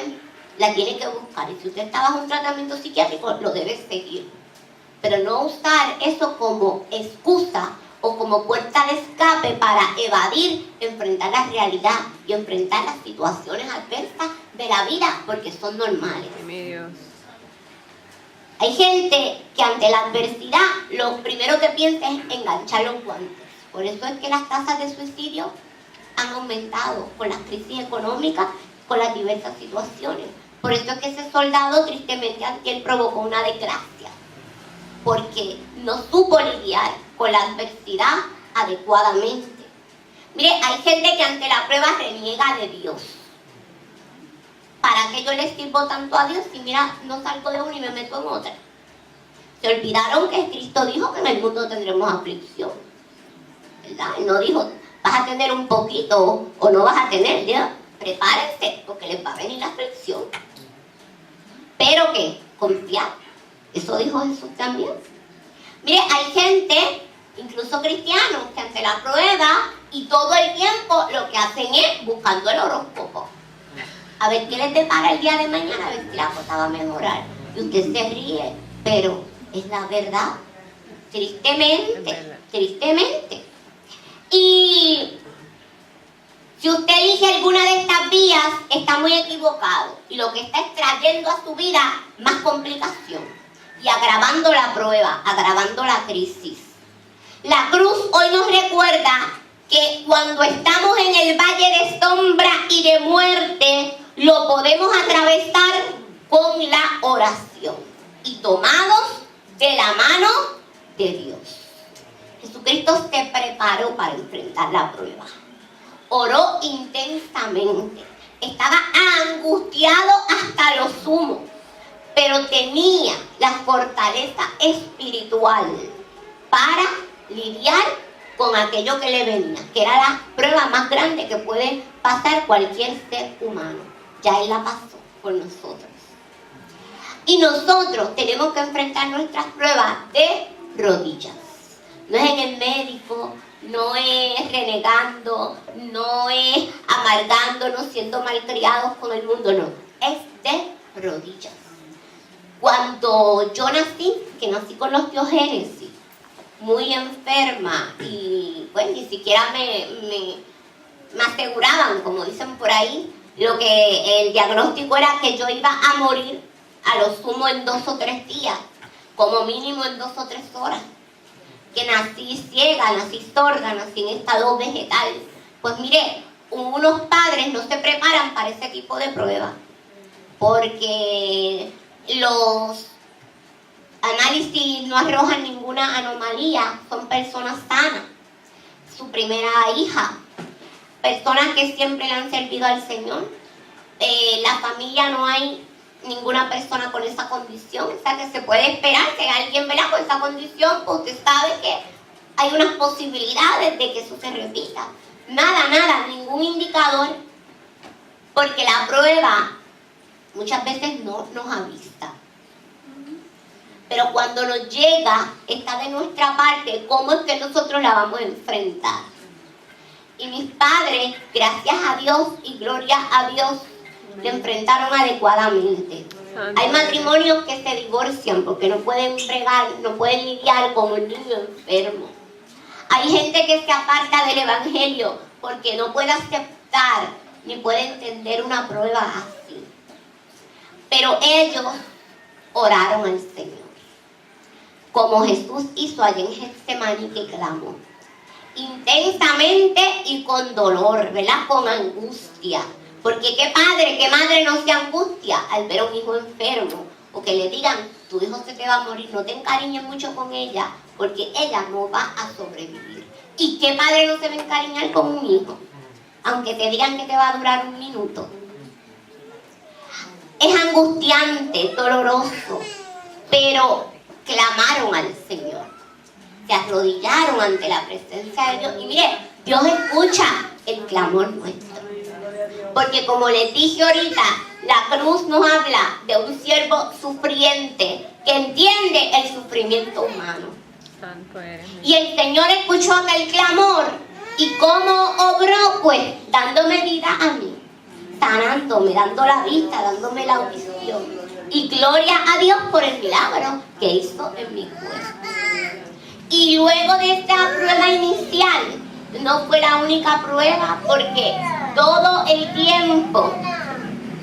la tiene que buscar. Y si usted está bajo un tratamiento psiquiátrico, lo debe seguir. Pero no usar eso como excusa o como puerta de escape para evadir, enfrentar la realidad y enfrentar las situaciones adversas de la vida, porque son normales. Hay gente que ante la adversidad lo primero que piensa es enganchar los guantes. Por eso es que las tasas de suicidio han aumentado con las crisis económicas, con las diversas situaciones. Por eso es que ese soldado tristemente él provocó una desgracia, porque no supo lidiar con la adversidad adecuadamente. Mire, hay gente que ante la prueba reniega de Dios. ¿Para qué yo le sirvo tanto a Dios si mira, no salgo de una y me meto en otra? Se olvidaron que Cristo dijo que en el mundo tendremos aflicción, ¿verdad? Él no dijo, vas a tener un poquito o no vas a tener, ya. Prepárense porque les va a venir la aflicción. Pero que confiar. Eso dijo Jesús también. Mire, hay gente, incluso cristianos, que ante la prueba y todo el tiempo lo que hacen es buscando el horóscopo. A ver qué les depara el día de mañana, a ver si la cosa va a mejorar. Y usted se ríe, pero es la verdad. Tristemente, tristemente. Y si usted elige alguna de estas vías, está muy equivocado. Y lo que está es trayendo a su vida más complicación. Y agravando la prueba, agravando la crisis. La cruz hoy nos recuerda que cuando estamos en el valle de sombra y de muerte, lo podemos atravesar con la oración y tomados de la mano de Dios. Jesucristo se preparó para enfrentar la prueba. Oró intensamente. Estaba angustiado hasta lo sumo, pero tenía la fortaleza espiritual para lidiar con aquello que le venía, que era la prueba más grande que puede pasar cualquier ser humano. Ya Él la pasó por nosotros. Y nosotros tenemos que enfrentar nuestras pruebas de rodillas. No es en el médico, no es renegando, no es amargándonos, siendo malcriados con el mundo, no. Es de rodillas. Cuando yo nací, que nací con la osteogénesis, muy enferma, y pues ni siquiera me aseguraban, como dicen por ahí, lo que el diagnóstico era que yo iba a morir a lo sumo en 2 o 3 días, como mínimo en 2 o 3 horas. Que nací ciega, nací sorda, nací en estado vegetal. Pues mire, unos padres no se preparan para ese tipo de pruebas, porque los análisis no arrojan ninguna anomalía, son personas sanas. Su primera hija, personas que siempre le han servido al Señor. La familia no hay ninguna persona con esa condición, o sea que se puede esperar que alguien, ¿verdad?, con esa condición, pues usted sabe que hay unas posibilidades de que eso se repita. Nada, ningún indicador, porque la prueba muchas veces no nos avista. Pero cuando nos llega, está de nuestra parte cómo es que nosotros la vamos a enfrentar. Y mis padres, gracias a Dios y gloria a Dios, le enfrentaron adecuadamente. Hay matrimonios que se divorcian porque no pueden bregar, no pueden lidiar con un niño enfermo. Hay gente que se aparta del evangelio porque no puede aceptar ni puede entender una prueba así. Pero ellos oraron al Señor, como Jesús hizo allí en Getsemaní, que clamó intensamente y con dolor, ¿verdad?, con angustia. Porque qué padre, qué madre no se angustia al ver a un hijo enfermo, o que le digan, tu hijo se te va a morir, no te encariñes mucho con ella, porque ella no va a sobrevivir. ¿Y qué padre no se va a encariñar con un hijo? Aunque te digan que te va a durar 1 minuto. Es angustiante, doloroso, pero clamaron al Señor. Se arrodillaron ante la presencia de Dios. Y mire, Dios escucha el clamor nuestro. Porque como les dije ahorita, la cruz nos habla de un siervo sufriente que entiende el sufrimiento humano. Santo eres. Y el Señor escuchó aquel clamor. ¿Y cómo obró? Pues dándome vida a mí, sanándome, dando la vista, dándome la audición. Y gloria a Dios por el milagro que hizo en mi cuerpo. Y luego de esta prueba inicial, no fue la única prueba, porque todo el tiempo,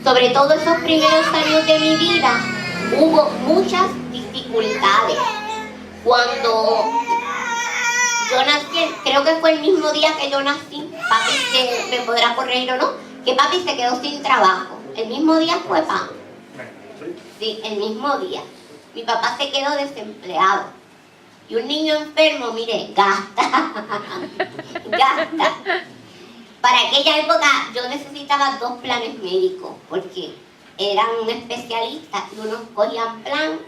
sobre todo esos primeros años de mi vida, hubo muchas dificultades. Cuando yo nací, creo que fue el mismo día que yo nací, papi me podrá corregir o no, que papi se quedó sin trabajo. El mismo día fue papi. Sí, el mismo día. Mi papá se quedó desempleado. Y un niño enfermo, mire, gasta. Para aquella época yo necesitaba 2 planes médicos, porque eran especialistas y unos cogían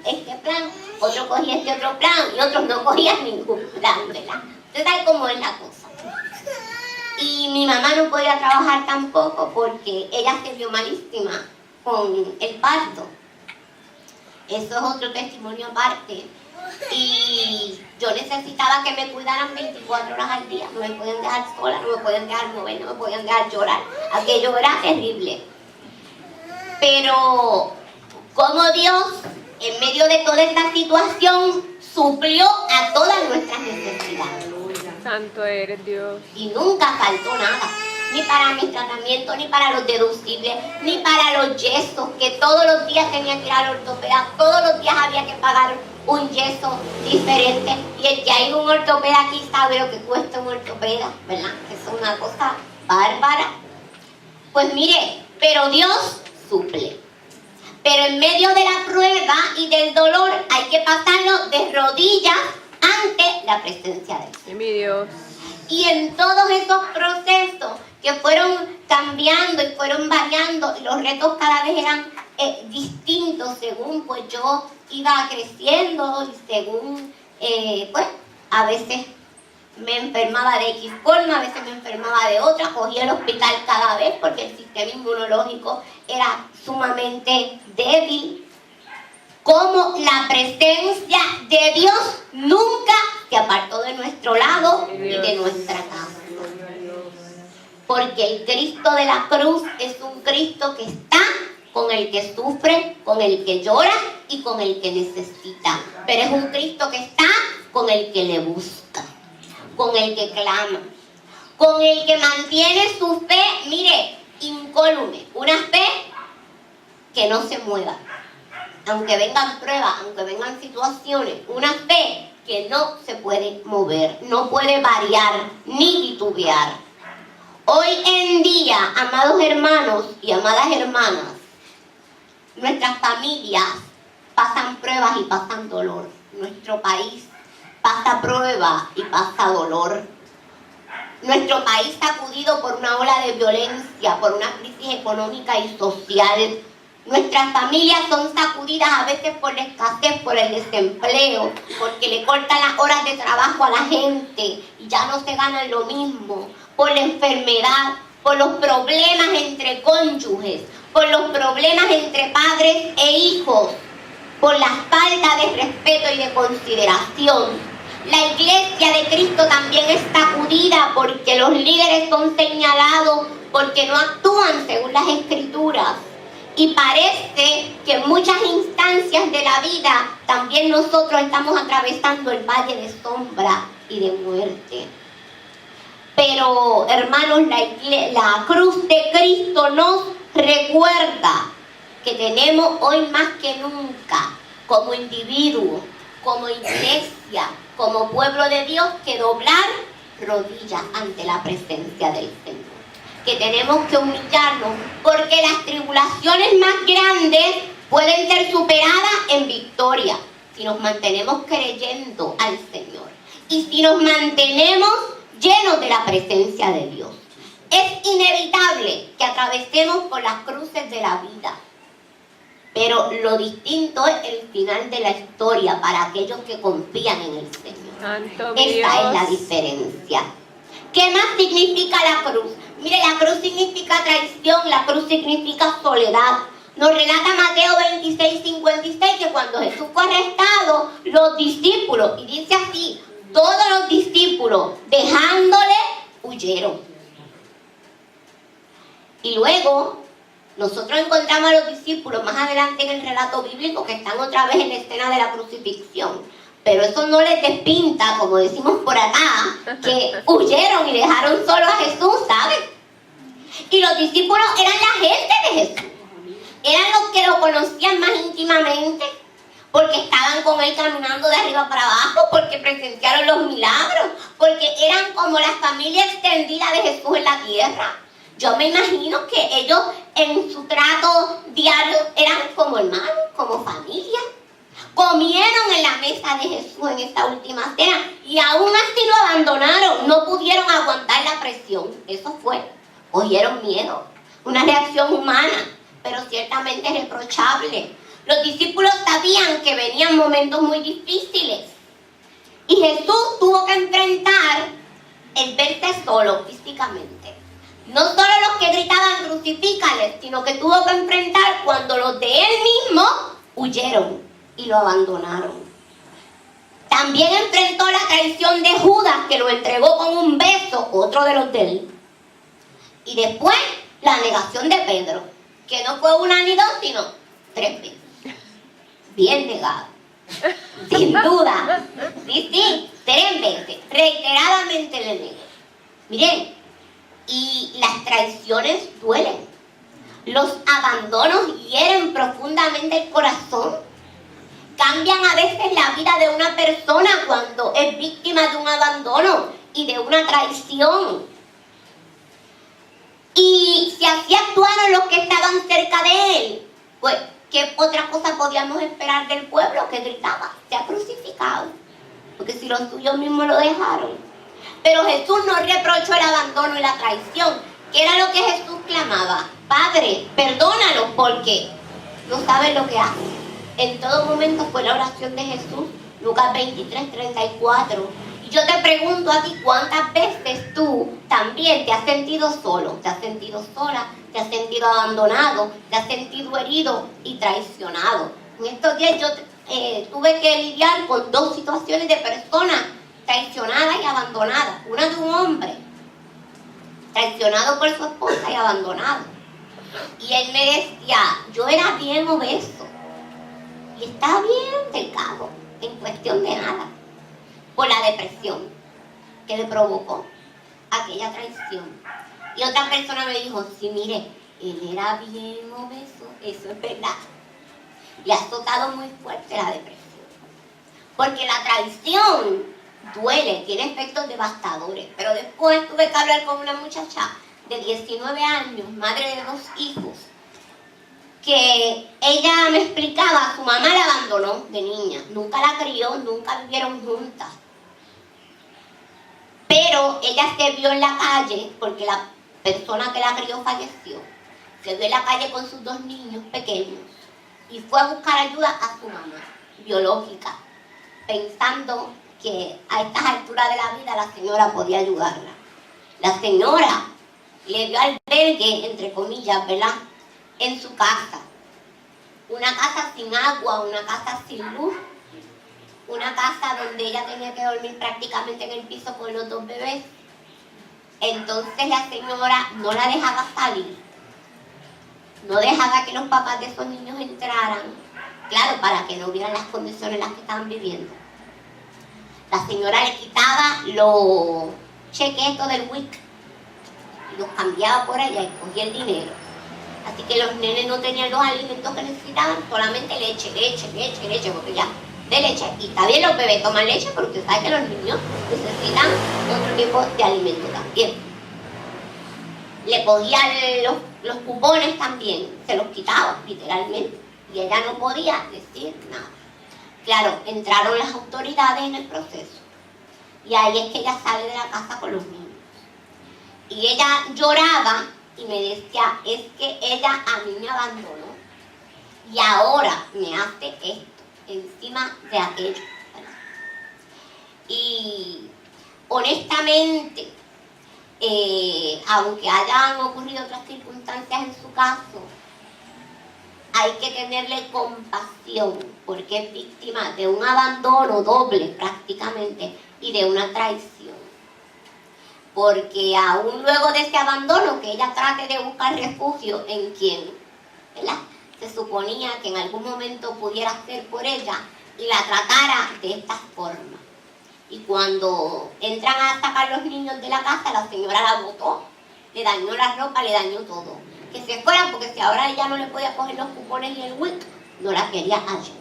este plan, otros cogían este otro plan y otros no cogían ningún plan, ¿verdad? Usted sabe cómo es la cosa. Y mi mamá no podía trabajar tampoco porque ella se vio malísima con el parto. Eso es otro testimonio aparte. Y yo necesitaba que me cuidaran 24 horas al día. No me podían dejar sola, no me podían dejar mover, no me podían dejar llorar. Aquello era terrible. Pero como Dios, en medio de toda esta situación, suplió a todas nuestras necesidades. Santo eres Dios. Y nunca faltó nada. Ni para mi tratamiento, ni para los deducibles, ni para los yesos, que todos los días tenía que ir al ortopeda. Todos los días había que pagar un yeso diferente. Y el que ha ido a un ortopeda aquí sabe lo que cuesta un ortopeda, ¿verdad? Que es una cosa bárbara. Pues mire, pero Dios suple. Pero en medio de la prueba y del dolor hay que pasarlo de rodillas ante la presencia de Dios. Y mi Dios. Y en todos esos procesos que fueron cambiando y fueron variando, y los retos cada vez eran distintos según pues yo iba creciendo y según pues a veces me enfermaba de X forma, a veces me enfermaba de otra, cogía el hospital cada vez porque el sistema inmunológico era sumamente débil. Como la presencia de Dios nunca se apartó de nuestro lado y de nuestra casa. Porque el Cristo de la cruz es un Cristo que está con el que sufre, con el que llora y con el que necesita. Pero es un Cristo que está con el que le busca, con el que clama, con el que mantiene su fe, mire, incólume, una fe que no se mueva. Aunque vengan pruebas, aunque vengan situaciones, una fe que no se puede mover, no puede variar ni titubear. Hoy en día, amados hermanos y amadas hermanas, nuestras familias pasan pruebas y pasan dolor. Nuestro país pasa pruebas y pasa dolor. Nuestro país sacudido por una ola de violencia, por una crisis económica y social. Nuestras familias son sacudidas a veces por la escasez, por el desempleo, porque le cortan las horas de trabajo a la gente y ya no se ganan lo mismo, por la enfermedad, por los problemas entre cónyuges, por los problemas entre padres e hijos, por la falta de respeto y de consideración. La iglesia de Cristo también es sacudida porque los líderes son señalados porque no actúan según las Escrituras. Y parece que en muchas instancias de la vida también nosotros estamos atravesando el valle de sombra y de muerte. Pero, hermanos, la cruz de Cristo nos recuerda que tenemos hoy más que nunca, como individuos, como iglesia, como pueblo de Dios, que doblar rodillas ante la presencia del Señor. Que tenemos que humillarnos, porque las tribulaciones más grandes pueden ser superadas en victoria si nos mantenemos creyendo al Señor y si nos mantenemos llenos de la presencia de Dios. Es inevitable que atravesemos por las cruces de la vida, pero lo distinto es el final de la historia para aquellos que confían en el Señor. Santo Esta Dios. es la diferencia. ¿Qué más significa la cruz? Mire, la cruz significa traición, la cruz significa soledad. Nos relata Mateo 26:56 que cuando Jesús fue arrestado, los discípulos, y dice así, todos los discípulos, dejándole, huyeron. Y luego, nosotros encontramos a los discípulos más adelante en el relato bíblico que están otra vez en la escena de la crucifixión. Pero eso no les despinta, como decimos por acá, que huyeron y dejaron solo a Jesús, ¿sabes? Y los discípulos eran la gente de Jesús. Eran los que lo conocían más íntimamente, porque estaban con él caminando de arriba para abajo, porque presenciaron los milagros, porque eran como la familia extendida de Jesús en la tierra. Yo me imagino que ellos en su trato diario eran como hermanos, como familia. Comieron en la mesa de Jesús en esta última cena y aún así lo abandonaron, no pudieron aguantar la presión. Eso fue, cogieron miedo, una reacción humana, pero ciertamente reprochable. Los discípulos sabían que venían momentos muy difíciles y Jesús tuvo que enfrentar el verse solo físicamente. No solo los que gritaban crucifícale, sino que tuvo que enfrentar cuando los de él mismo huyeron y lo abandonaron. También enfrentó la traición de Judas, que lo entregó con un beso, otro de los de él. Y después la negación de Pedro, que no fue una ni dos, sino 3 veces. Bien negado. Sin duda. Sí, 3 veces. Reiteradamente le negó. Miren, y las traiciones duelen. Los abandonos hieren profundamente el corazón. Cambian a veces la vida de una persona cuando es víctima de un abandono y de una traición. Y si así actuaron los que estaban Pues, ¿qué otra cosa podíamos esperar del pueblo que gritaba? Se ha crucificado. Porque si los suyos mismos lo dejaron. Pero Jesús no reprochó el abandono y la traición. ¿Qué era lo que Jesús clamaba? Padre, perdónalos porque no saben lo que hacen. En todo momento fue la oración de Jesús. Lucas 23, 34. Y yo te pregunto a ti, ¿cuántas veces tú también te has sentido solo? ¿Te has sentido sola? ¿Te has sentido abandonado? ¿Te has sentido herido y traicionado? En estos días yo tuve que lidiar con dos situaciones de personas traicionadas y abandonadas. Una de un hombre traicionado por su esposa y abandonado. Y él me decía, yo era bien obeso y estaba bien delgado, en cuestión de nada, por la depresión que le provocó aquella traición. Y otra persona me dijo, sí, mire, él era bien obeso, eso es verdad. Le ha azotado muy fuerte la depresión. Porque la traición duele, tiene efectos devastadores. Pero después tuve que hablar con una muchacha de 19 años, madre de 2 hijos, que ella me explicaba, su mamá la abandonó de niña, nunca la crió, nunca vivieron juntas. Pero ella se vio en la calle, porque la persona que la crió falleció, se vio en la calle con sus 2 niños pequeños y fue a buscar ayuda a su mamá biológica, pensando que a estas alturas de la vida la señora podía ayudarla. La señora le dio albergue, entre comillas, ¿verdad?, en su casa. Una casa sin agua, una casa sin luz, una casa donde ella tenía que dormir prácticamente en el piso con los 2 bebés. Entonces la señora no la dejaba salir, no dejaba que los papás de esos niños entraran, claro, para que no vieran las condiciones en las que estaban viviendo. La señora le quitaba los cheques del WIC y los cambiaba por allá y cogía el dinero. Así que los nenes no tenían los alimentos que necesitaban, solamente leche, botella de leche. Y está bien, los bebés toman leche, pero usted sabe que los niños necesitan otro tipo de alimento también. Le cogía los cupones también, se los quitaba literalmente. Y ella no podía decir nada. Claro, entraron las autoridades en el proceso. Y ahí es que ella sale de la casa con los niños. Y ella lloraba y me decía, es que ella a mí me abandonó. Y ahora me hace esto, encima de aquello. Y honestamente, aunque hayan ocurrido otras circunstancias en su caso, hay que tenerle compasión, porque es víctima de un abandono doble prácticamente y de una traición. Porque aún luego de ese abandono, que ella trate de buscar refugio en quien, ¿verdad?, se suponía que en algún momento pudiera hacer por ella, y la tratara de esta forma. Y cuando entran a sacar los niños de la casa, la señora la botó, le dañó la ropa, le dañó todo. Que se fuera, porque si ahora ella no le podía coger los cupones y el WIC, no la quería allí.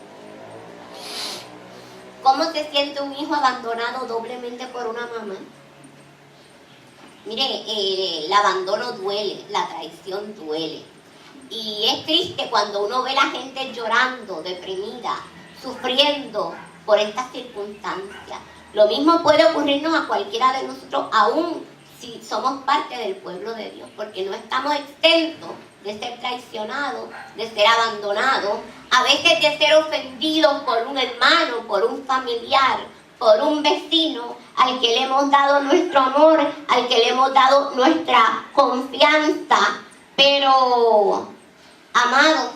¿Cómo se siente un hijo abandonado doblemente por una mamá? Mire, el abandono duele, la traición duele. Y es triste cuando uno ve a la gente llorando, deprimida, sufriendo por estas circunstancias. Lo mismo puede ocurrirnos a cualquiera de nosotros, aún si somos parte del pueblo de Dios, porque no estamos exentos de ser traicionados, de ser abandonados, a veces de ser ofendidos por un hermano, por un familiar, por un vecino al que le hemos dado nuestro amor, al que le hemos dado nuestra confianza. Pero, amados,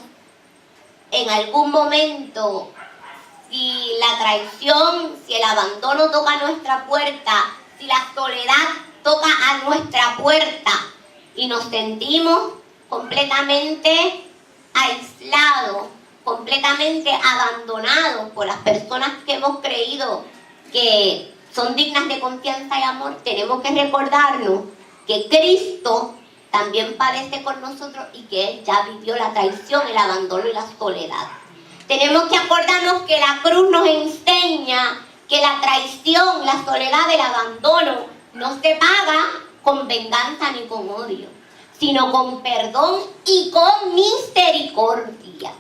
en algún momento, si la traición, si el abandono toca a nuestra puerta, si la soledad toca a nuestra puerta y nos sentimos completamente aislados, completamente abandonados por las personas que hemos creído que son dignas de confianza y amor, tenemos que recordarnos que Cristo también padece con nosotros y que Él ya vivió la traición, el abandono y la soledad. Tenemos que acordarnos que la cruz nos enseña que la traición, la soledad, el abandono no se paga con venganza ni con odio, sino con perdón y con misericordia.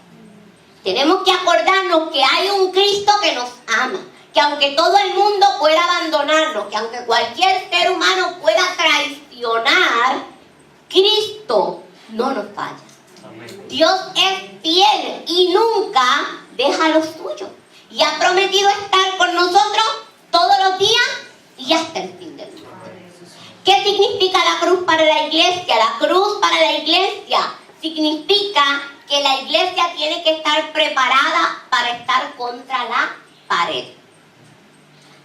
Tenemos que acordarnos que hay un Cristo que nos ama, que aunque todo el mundo pueda abandonarnos, que aunque cualquier ser humano pueda traicionar, Cristo no nos falla. Amén. Dios es fiel y nunca deja lo suyo. Y ha prometido estar con nosotros todos los días y hasta el fin del mundo. ¿Qué significa la cruz para la iglesia? La cruz para la iglesia significa que la iglesia tiene que estar preparada para estar contra la pared,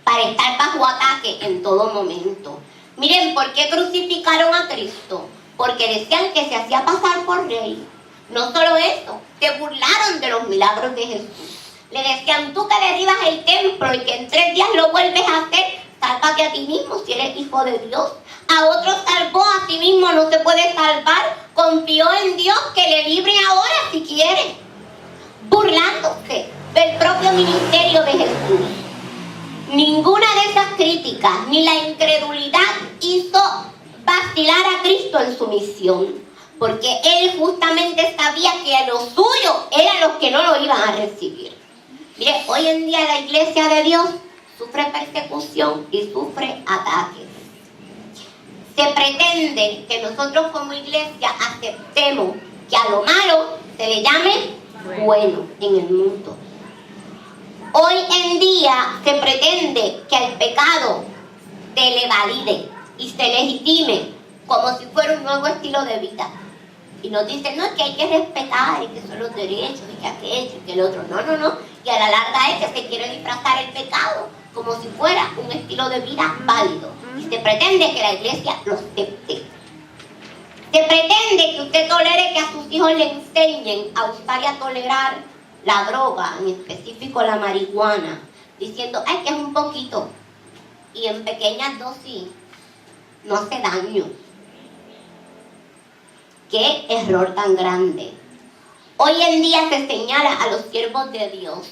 para estar bajo ataque en todo momento. Miren, ¿por qué crucificaron a Cristo? Porque decían que se hacía pasar por rey. No solo eso, se burlaron de los milagros de Jesús. Le decían, tú que derribas el templo y que en 3 días lo vuelves a hacer, sálvate a ti mismo si eres hijo de Dios. A otros salvó, a sí mismo no se puede salvar. Confió en Dios que le libre ahora si quiere. Burlándose del propio ministerio de Jesús. Ninguna de esas críticas ni la incredulidad hizo vacilar a Cristo en su misión. Porque Él justamente sabía que lo suyo eran los que no lo iban a recibir. Mire, hoy en día la iglesia de Dios sufre persecución y sufre ataques. Se pretende que nosotros como iglesia aceptemos que a lo malo se le llame bueno en el mundo. Hoy en día se pretende que el pecado se le valide y se legitime como si fuera un nuevo estilo de vida. Y nos dicen, no, que hay que respetar, y que son los derechos, y que aquello, y que el otro. No, no, no. Y a la larga es que se quiere disfrazar el pecado como si fuera un estilo de vida válido. Y se pretende que la iglesia lo acepte. Se pretende que usted tolere que a sus hijos le enseñen a usar y a tolerar la droga, en específico la marihuana, diciendo, ay, que es un poquito. Y en pequeñas dosis no hace daño. ¡Qué error tan grande! Hoy en día se señala a los siervos de Dios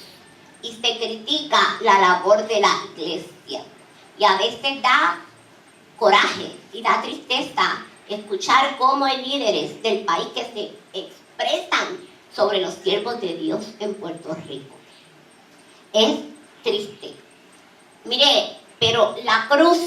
y se critica la labor de la iglesia. Y a veces da coraje y da tristeza escuchar cómo hay líderes del país que se expresan sobre los siervos de Dios en Puerto Rico. Es triste. Mire, pero la cruz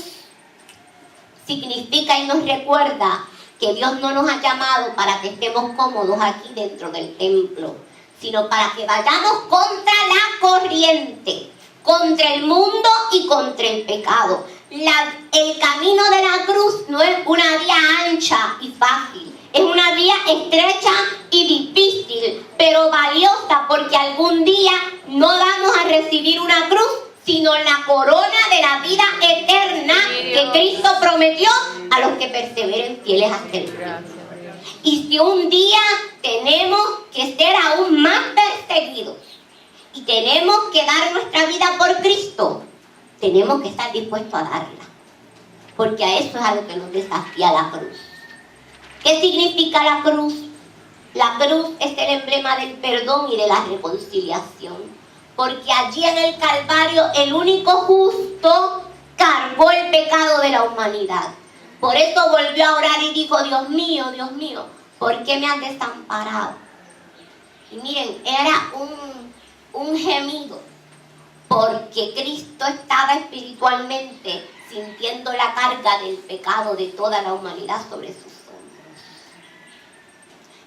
significa y nos recuerda que Dios no nos ha llamado para que estemos cómodos aquí dentro del templo, sino para que vayamos contra la corriente, contra el mundo y contra el pecado. El camino de la cruz no es una vía ancha y fácil, es una vía estrecha y difícil, pero valiosa, porque algún día no vamos a recibir una cruz, sino la corona de la vida eterna que Cristo prometió a los que perseveren fieles hasta el fin. Y si un día tenemos que ser aún más perseguidos y tenemos que dar nuestra vida por Cristo, tenemos que estar dispuestos a darla, porque a eso es a lo que nos desafía la cruz. ¿Qué significa la cruz? La cruz es el emblema del perdón y de la reconciliación. Porque allí en el Calvario el único justo cargó el pecado de la humanidad. Por eso volvió a orar y dijo, Dios mío, ¿por qué me has desamparado? Y miren, era un gemido, porque Cristo estaba espiritualmente sintiendo la carga del pecado de toda la humanidad sobre sus hombros.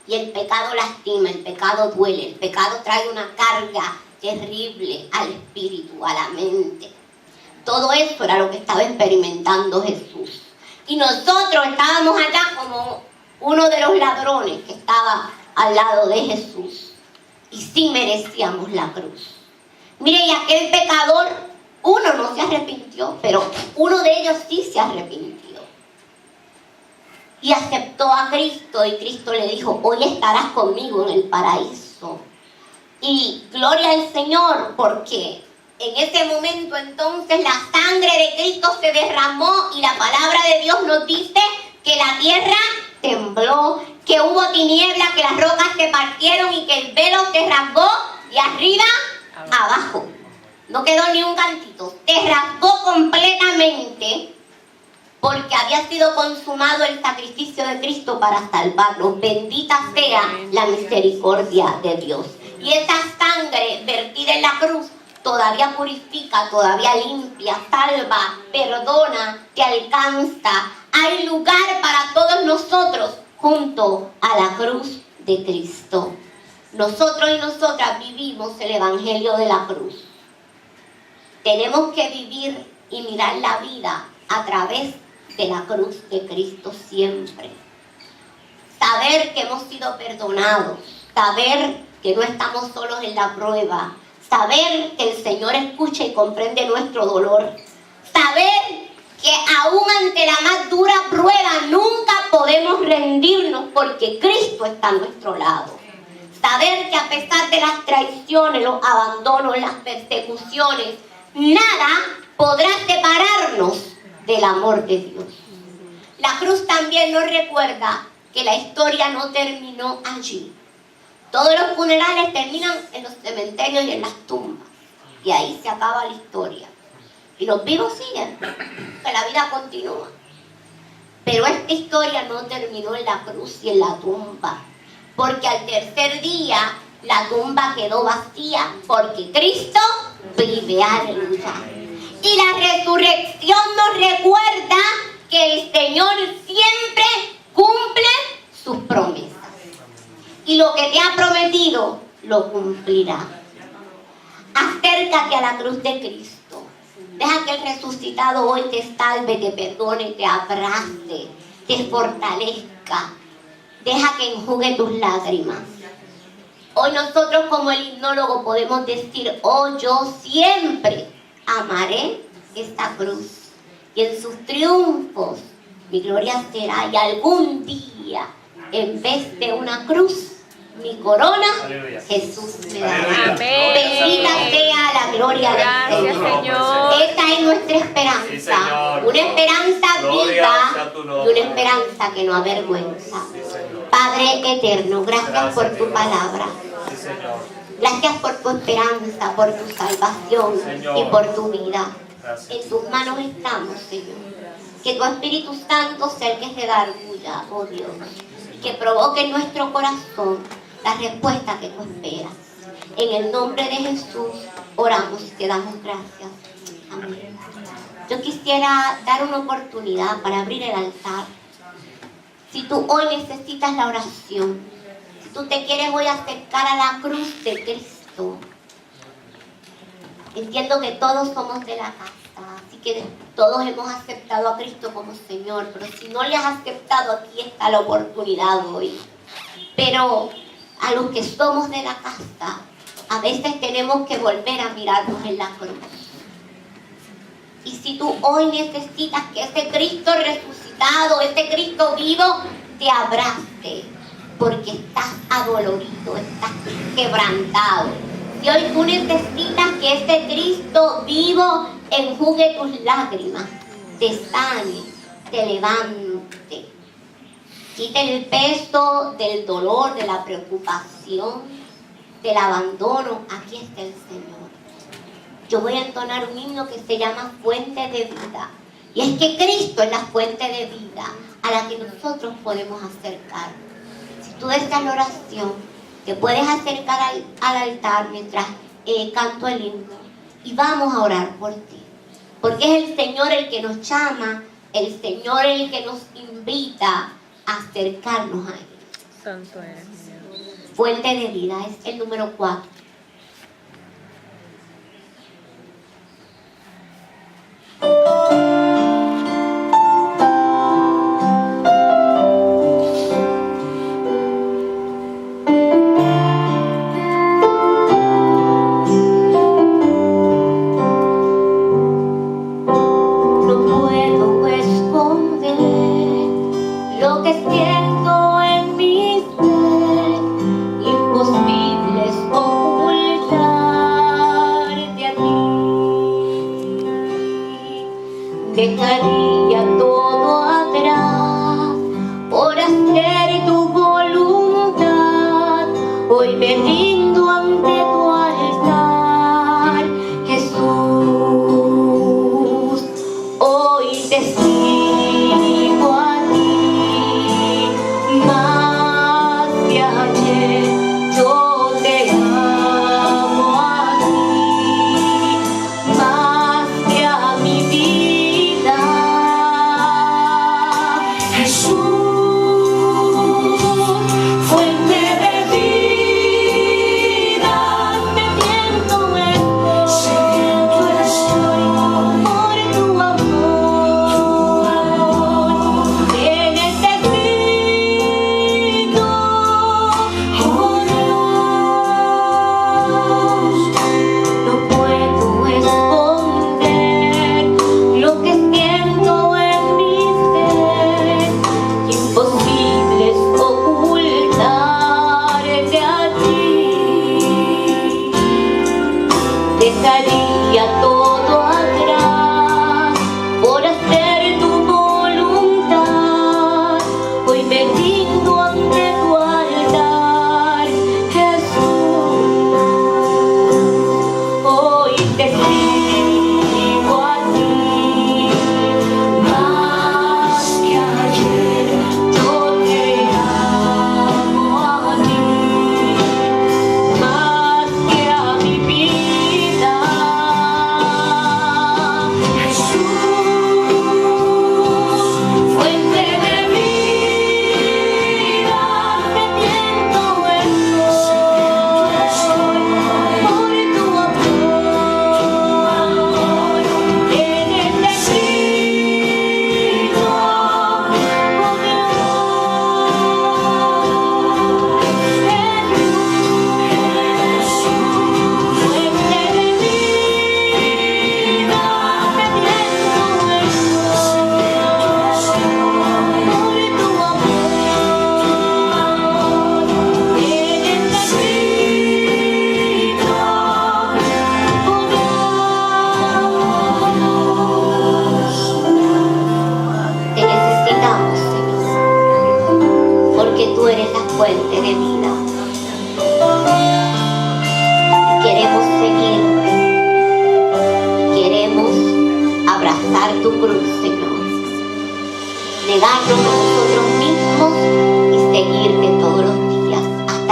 Y el pecado lastima, el pecado duele, el pecado trae una carga terrible al espíritu, a la mente. Todo eso era lo que estaba experimentando Jesús. Y nosotros estábamos allá como uno de los ladrones que estaba al lado de Jesús. Y sí merecíamos la cruz. Mire, y aquel pecador, uno no se arrepintió, pero uno de ellos sí se arrepintió. Y aceptó a Cristo, y Cristo le dijo, hoy estarás conmigo en el paraíso. Y gloria al Señor, porque en ese momento entonces la sangre de Cristo se derramó y la palabra de Dios nos dice que la tierra tembló, que hubo tinieblas, que las rocas se partieron y que el velo se rasgó de arriba a abajo. No quedó ni un cantito, se rasgó completamente, porque había sido consumado el sacrificio de Cristo para salvarnos. Bendita sea la misericordia de Dios. Y esa sangre vertida en la cruz todavía purifica, todavía limpia, salva, perdona, te alcanza. Hay lugar para todos nosotros junto a la cruz de Cristo. Nosotros y nosotras vivimos el evangelio de la cruz. Tenemos que vivir y mirar la vida a través de la cruz de Cristo siempre. Saber que hemos sido perdonados, saber que no estamos solos en la prueba, saber que el Señor escucha y comprende nuestro dolor, saber que aún ante la más dura prueba nunca podemos rendirnos porque Cristo está a nuestro lado. Saber que a pesar de las traiciones, los abandonos, las persecuciones, nada podrá separarnos del amor de Dios. La cruz también nos recuerda que la historia no terminó allí. Todos los funerales terminan en los cementerios y en las tumbas. Y ahí se acaba la historia. Y los vivos siguen, que la vida continúa. Pero esta historia no terminó en la cruz y en la tumba. Porque al tercer día la tumba quedó vacía porque Cristo vive, aleluya. Y la resurrección nos recuerda que el Señor siempre cumple sus promesas. Y lo que te ha prometido, lo cumplirá. Acércate a la cruz de Cristo. Deja que el resucitado hoy te salve, te perdone, te abrace, te fortalezca. Deja que enjugue tus lágrimas. Hoy nosotros como el himnólogo podemos decir, oh, yo siempre amaré esta cruz. Y en sus triunfos mi gloria será. Y algún día, en vez de una cruz, mi corona, aleluya, Jesús me dará. Amén. Bendita sea la gloria del Señor. Esa es nuestra esperanza. Sí, una esperanza viva y una esperanza que no avergüenza. Padre eterno, gracias por tu palabra. Gracias por tu esperanza, por tu salvación y por tu vida. En tus manos estamos, Señor. Que tu Espíritu Santo sea el que se redarguya, oh Dios. Que provoque en nuestro corazón la respuesta que tú esperas. En el nombre de Jesús oramos y te damos gracias. Amén. Yo quisiera dar una oportunidad para abrir el altar. Si tú hoy necesitas la oración, si tú te quieres hoy acercar a la cruz de Cristo, entiendo que todos somos de la casa, así que todos hemos aceptado a Cristo como Señor, pero si no le has aceptado, aquí está la oportunidad hoy. Pero a los que somos de la casa, a veces tenemos que volver a mirarnos en la cruz. Y si tú hoy necesitas que ese Cristo resucitado, ese Cristo vivo, te abrace, porque estás adolorido, estás quebrantado. Si hoy tú necesitas que ese Cristo vivo enjugue tus lágrimas, te sane, te levante, quite el peso del dolor, de la preocupación, del abandono, aquí está el Señor. Yo voy a entonar un himno que se llama Fuente de Vida. Y es que Cristo es la fuente de vida a la que nosotros podemos acercar. Si tú deseas la oración, te puedes acercar al altar mientras canto el himno. Y vamos a orar por ti. Porque es el Señor el que nos llama, el Señor el que nos invita a acercarnos a Él. Santo eres, Dios. Fuente de vida es el número 4. Dejaría todo atrás por hacer tu voluntad. Hoy me rindo ante tu altar, Jesús. Hoy te sigo a ti, más que ayer yo te amo.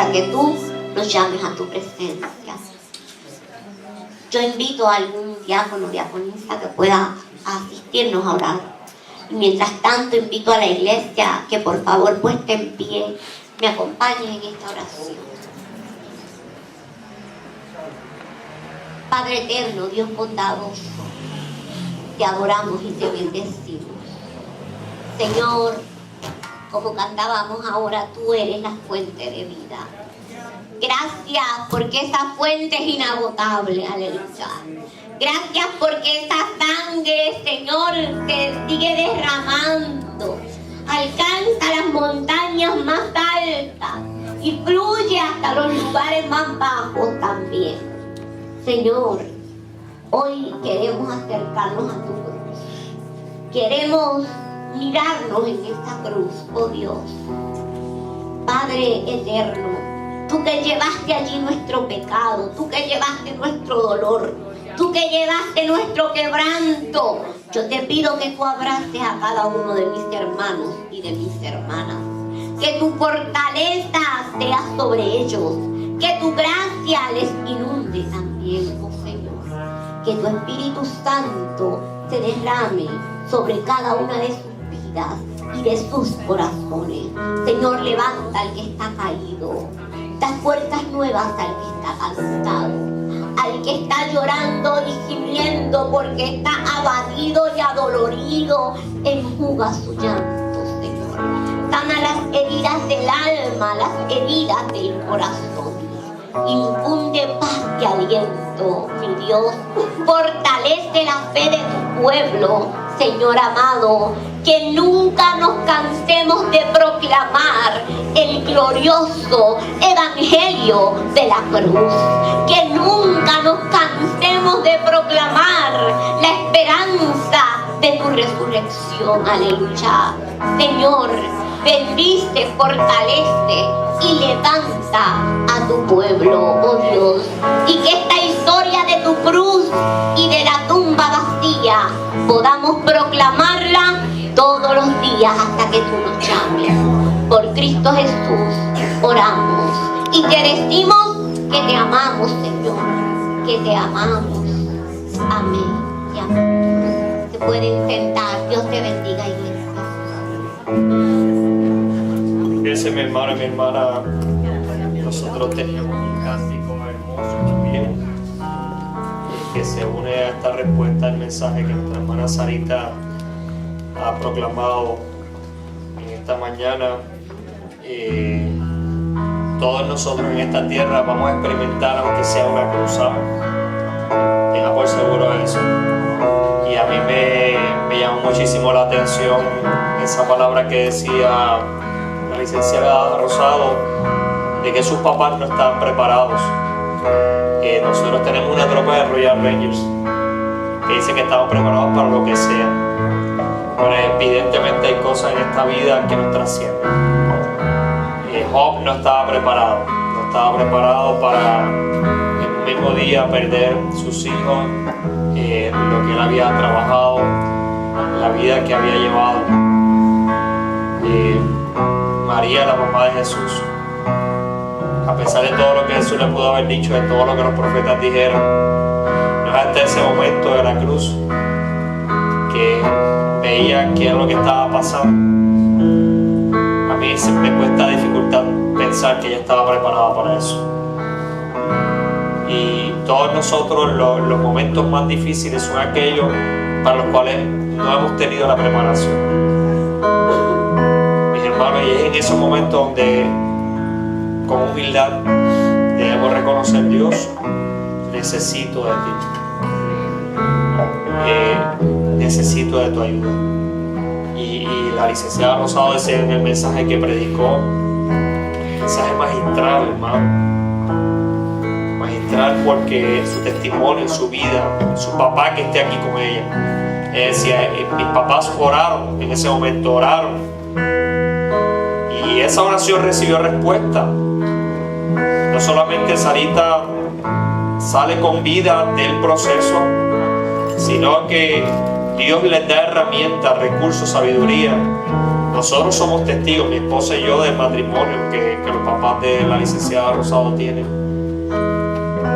hasta que tú nos llames a tu presencia. Yo invito a algún diácono o diaconisa que pueda asistirnos a orar. Y mientras tanto invito a la iglesia que por favor puesta en pie me acompañe en esta oración. Padre eterno, Dios bondadoso, te adoramos y te bendecimos. Señor, como cantábamos ahora, tú eres la fuente de vida. Gracias porque esa fuente es inagotable, aleluya. Gracias porque esa sangre, Señor, se sigue derramando. Alcanza las montañas más altas y fluye hasta los lugares más bajos también. Señor, hoy queremos acercarnos a tu cruz. Queremos mirarnos en esta cruz, oh Dios. Padre eterno, tú que llevaste allí nuestro pecado, tú que llevaste nuestro dolor, tú que llevaste nuestro quebranto, yo te pido que tú abraces a cada uno de mis hermanos y de mis hermanas. Que tu fortaleza sea sobre ellos, que tu gracia les inunde también, oh Señor. Que tu Espíritu Santo se derrame sobre cada una de sus vidas y de sus corazones. Señor, levanta al que está caído. Da fuerzas nuevas al que está cansado, al que está llorando y gimiendo porque está abatido y adolorido. Enjuga su llanto, Señor. Sana las heridas del alma, las heridas del corazón. Infunde paz y aliento, mi Dios. Fortalece la fe de tu pueblo, Señor amado. Que nunca nos cansemos de proclamar el glorioso evangelio de la cruz. Que nunca nos cansemos de proclamar la esperanza de tu resurrección. Aleluya. Señor, bendice, fortalece y levanta a tu pueblo, oh Dios. Y que esta historia de tu cruz y de la tumba vacía podamos proclamarla todos los días hasta que tú nos llames. Por Cristo Jesús oramos y te decimos que te amamos, Señor, que te amamos. Amén y amén. Se pueden sentar. Dios te bendiga, iglesia. Fíjense, mi hermano y mi hermana, nosotros teníamos un cántico hermoso también que se une a esta respuesta al mensaje que nuestra hermana Sarita ha proclamado en esta mañana. Todos nosotros en esta tierra vamos a experimentar, aunque sea una cruzada, tenga por seguro eso. Y a mí me llamó muchísimo la atención esa palabra que decía la licenciada Rosado, de que sus papás no estaban preparados. Nosotros tenemos una tropa de Royal Rangers que dice que estamos preparados para lo que sea. Pero evidentemente hay cosas en esta vida que nos trascienden. Job no estaba preparado para en un mismo día perder sus hijos, lo que él había trabajado, la vida que había llevado. María, la mamá de Jesús, a pesar de todo lo que Jesús le pudo haber dicho, de todo lo que los profetas dijeron, no es hasta ese momento de la cruz que veía qué es lo que estaba pasando. A mí me cuesta dificultad pensar que ella estaba preparada para eso. Y todos nosotros los momentos más difíciles son aquellos para los cuales no hemos tenido la preparación. Mis hermanos, y es en esos momentos donde con humildad debemos reconocer: Dios, necesito de ti. Necesito de tu ayuda. Y la licenciada Rosado decía en el mensaje que predicó, mensaje magistral, hermano. Magistral porque su testimonio, su vida, su papá que esté aquí con ella. Ella decía, mis papás oraron, en ese momento oraron. Y esa oración recibió respuesta. No solamente Sarita sale con vida del proceso, sino que Dios les da herramientas, recursos, sabiduría, Nosotros somos testigos, mi esposa y yo, del matrimonio que los papás de la licenciada Rosado tienen.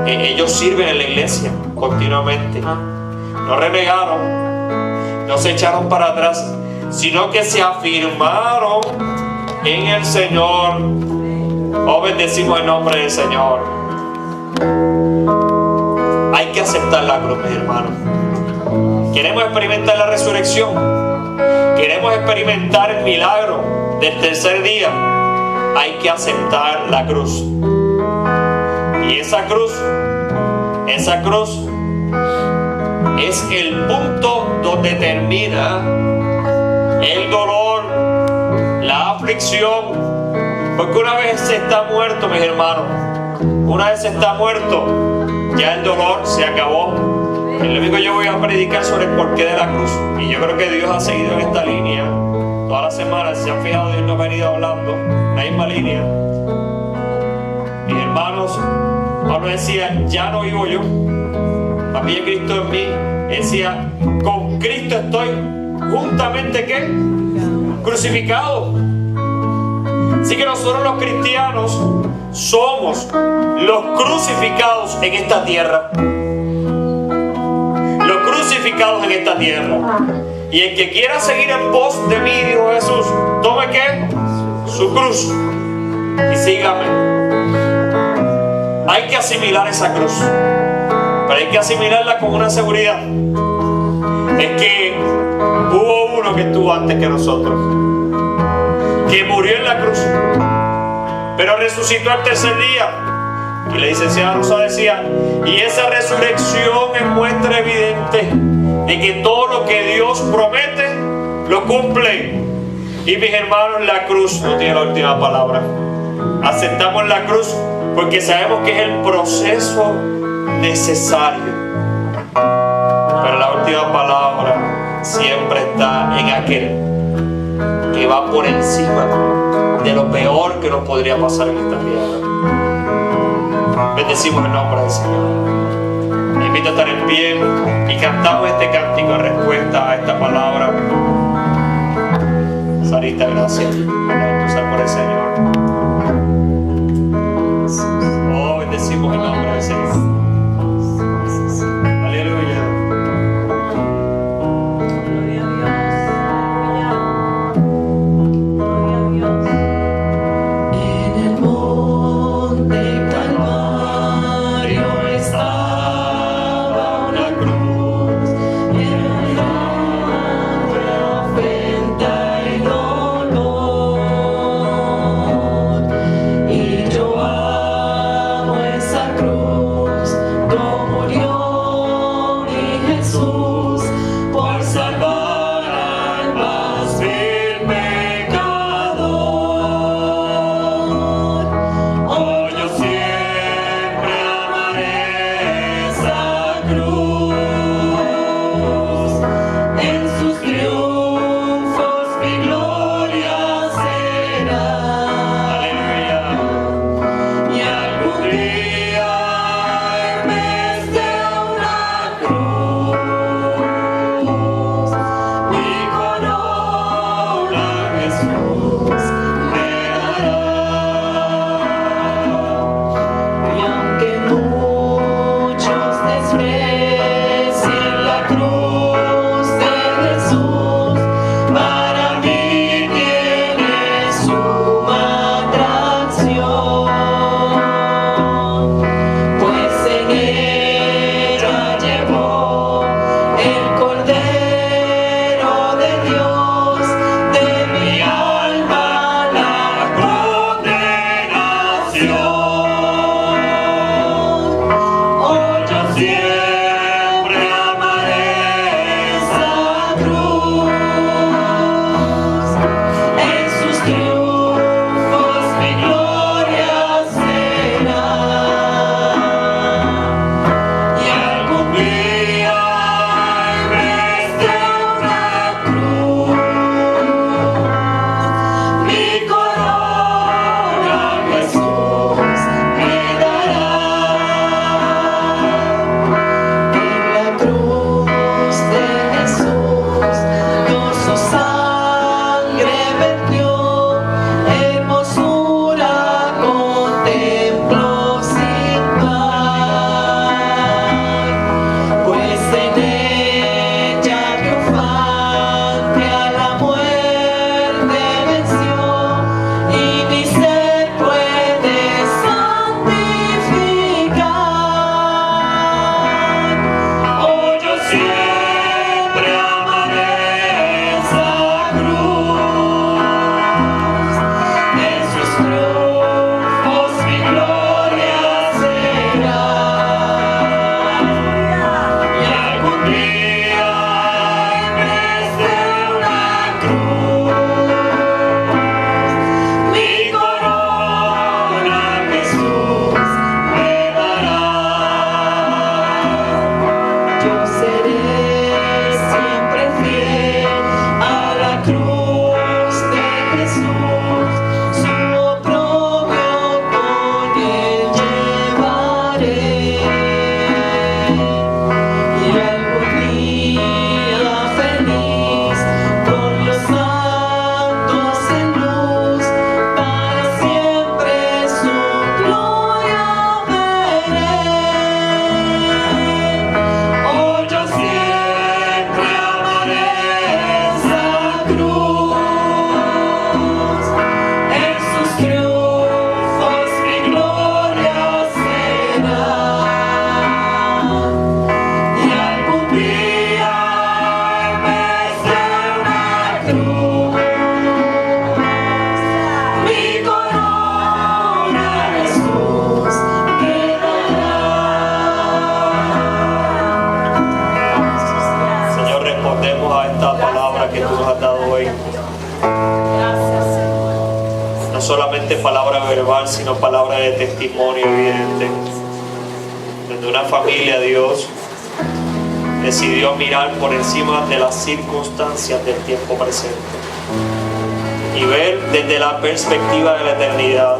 Ellos sirven en la iglesia continuamente. No renegaron, no se echaron para atrás, sino que se afirmaron en el Señor. Oh, bendecimos el nombre del Señor. Hay que aceptar la cruz, mis hermanos. Queremos experimentar la resurrección. Queremos experimentar el milagro del tercer día. Hay que aceptar la cruz. Y esa cruz es el punto donde termina el dolor, la aflicción. Porque una vez se está muerto, mis hermanos, una vez se está muerto, ya el dolor se acabó. El domingo yo voy a predicar sobre el porqué de la cruz. Y yo creo que Dios ha seguido en esta línea todas las semanas. Si se han fijado, Dios nos ha venido hablando en la misma línea. Mis hermanos, Pablo decía, ya no vivo yo, más bien Cristo en mí. Decía, con Cristo estoy juntamente ¿qué? Crucificado. Así que nosotros los cristianos somos los crucificados en esta tierra. Los crucificados en esta tierra. Y el que quiera seguir en pos de mí, dijo Jesús, tome ¿qué? Su cruz y sígame. Hay que asimilar esa cruz, pero hay que asimilarla con una seguridad. Es que hubo uno que estuvo antes que nosotros, que murió en la cruz, pero resucitó al tercer día. Y la licenciada Rosa decía, y esa resurrección es muestra evidente de que todo lo que Dios promete lo cumple. Y mis hermanos, la cruz no tiene la última palabra. Aceptamos la cruz porque sabemos que es el proceso necesario, pero la última palabra siempre está en aquel que va por encima de lo peor que nos podría pasar en esta tierra. Bendecimos el nombre del Señor. Me invito a estar en pie y cantamos este cántico en respuesta a esta palabra. Sarita, gracias por el Señor. Oh, bendecimos el nombre del Señor. Aleluya. Gloria a Dios. Gloria a Dios. En el monte Calvario estaba una cruz, llena de afrenta y dolor. solamente palabra verbal, sino palabra de testimonio evidente. Donde una familia, Dios, decidió mirar por encima de las circunstancias del tiempo presente y ver desde la perspectiva de la eternidad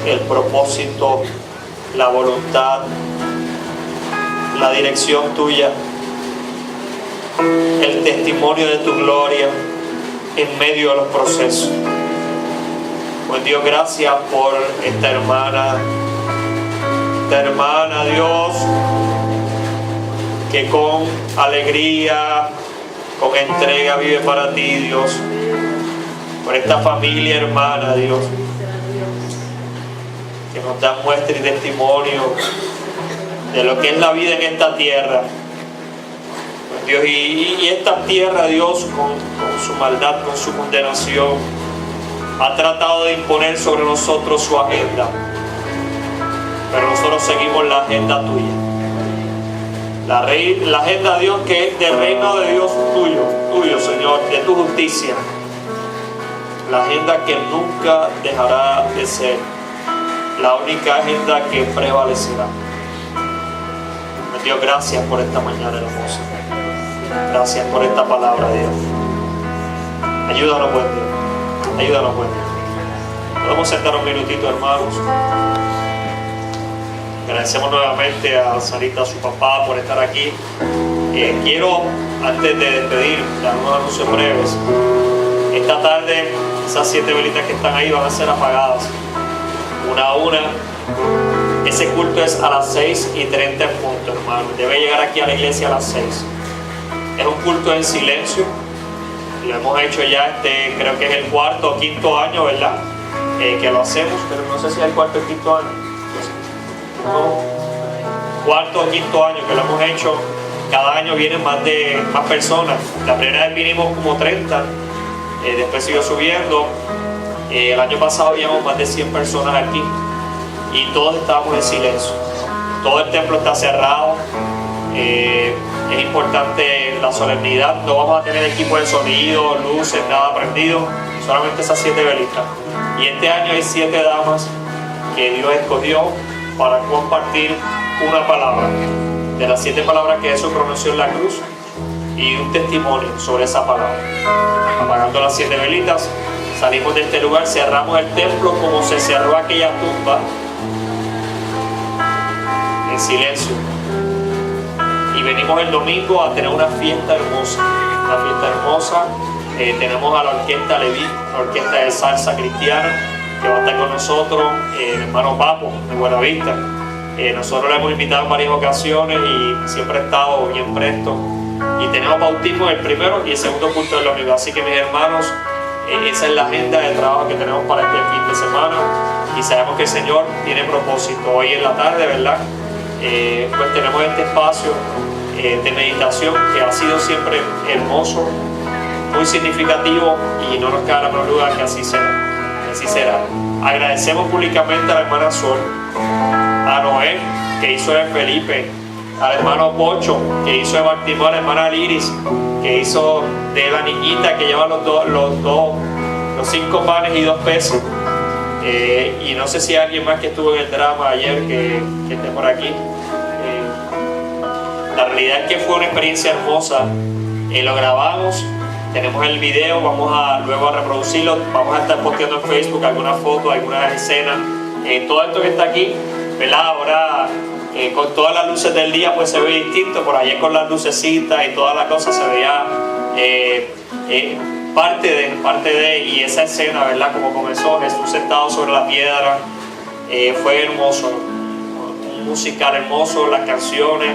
el propósito, la voluntad, la dirección tuya, el testimonio de tu gloria en medio de los procesos. Pues Dios, gracias por esta hermana, Dios, que con alegría, con entrega vive para ti, Dios. Por esta familia hermana, Dios, que nos da muestra y testimonio de lo que es la vida en esta tierra. Pues Dios, y esta tierra, Dios, con su maldad, con su condenación, ha tratado de imponer sobre nosotros su agenda. Pero nosotros seguimos la agenda tuya. La agenda, Dios, que es del reino de Dios tuyo, Señor, de tu justicia. La agenda que nunca dejará de ser. La única agenda que prevalecerá. Dios, gracias por esta mañana hermosa. Gracias por esta palabra, Dios. Ayúdanos, buen Dios. Ayúdanos, buen Dios. Podemos sentar un minutito, hermanos. Agradecemos nuevamente a Sarita, a su papá, por estar aquí. Quiero, antes de despedir, dar unos anuncios breves. Esta tarde, esas 7 velitas que están ahí van a ser apagadas, una a una. Ese culto es a las 6:30 en punto, hermano. Debe llegar aquí a la iglesia a las 6. Es un culto en silencio. Lo hemos hecho ya, creo que es el 4º o 5º año, ¿verdad? Que lo hacemos, pero no sé si es el 4º o 5º año. No. 4º o 5º año que lo hemos hecho. Cada año vienen más personas. La primera vez vinimos como 30. Después siguió subiendo. El año pasado habíamos más de 100 personas aquí y todos estábamos en silencio. Todo el templo está cerrado. Es importante la solemnidad. No vamos a tener equipo de sonido, luces, nada prendido, solamente esas 7 velitas. Y este año hay 7 damas que Dios escogió para compartir una palabra de las 7 palabras que Jesús pronunció en la cruz y un testimonio sobre esa palabra. Apagando las 7 velitas, salimos de este lugar, cerramos el templo como se cerró aquella tumba, en silencio. Y venimos el domingo a tener una fiesta hermosa. Una fiesta hermosa. Tenemos a la orquesta Leví, la orquesta de salsa cristiana, que va a estar con nosotros, el hermano Papo de Buenavista. Nosotros le hemos invitado en varias ocasiones y siempre ha estado bien presto. Y tenemos bautismo el primero y el segundo culto de la unidad. Así que, mis hermanos, esa es la agenda de trabajo que tenemos para este fin de semana. Y sabemos que el Señor tiene propósito. Hoy en la tarde, ¿verdad? Pues tenemos este espacio de meditación que ha sido siempre hermoso, muy significativo, y no nos queda la menor duda que así será. Así será. Agradecemos públicamente a la hermana Sol, a Noé, que hizo de Felipe, al hermano Pocho, que hizo de Bartimeo, a la hermana Liris, que hizo de la niñita que lleva los 5 panes y 2 peces. Y no sé si hay alguien más que estuvo en el drama ayer que esté por aquí. La realidad es que fue una experiencia hermosa. Lo grabamos, tenemos el video, vamos a luego a reproducirlo, vamos a estar posteando en Facebook algunas fotos, algunas escenas. Todo esto que está aquí, ¿verdad? Ahora con todas las luces del día pues se ve distinto. Por ayer con las lucecitas y toda la cosa se veía parte de, y esa escena, ¿verdad? Como comenzó Jesús sentado sobre la piedra, fue hermoso, un musical hermoso, las canciones.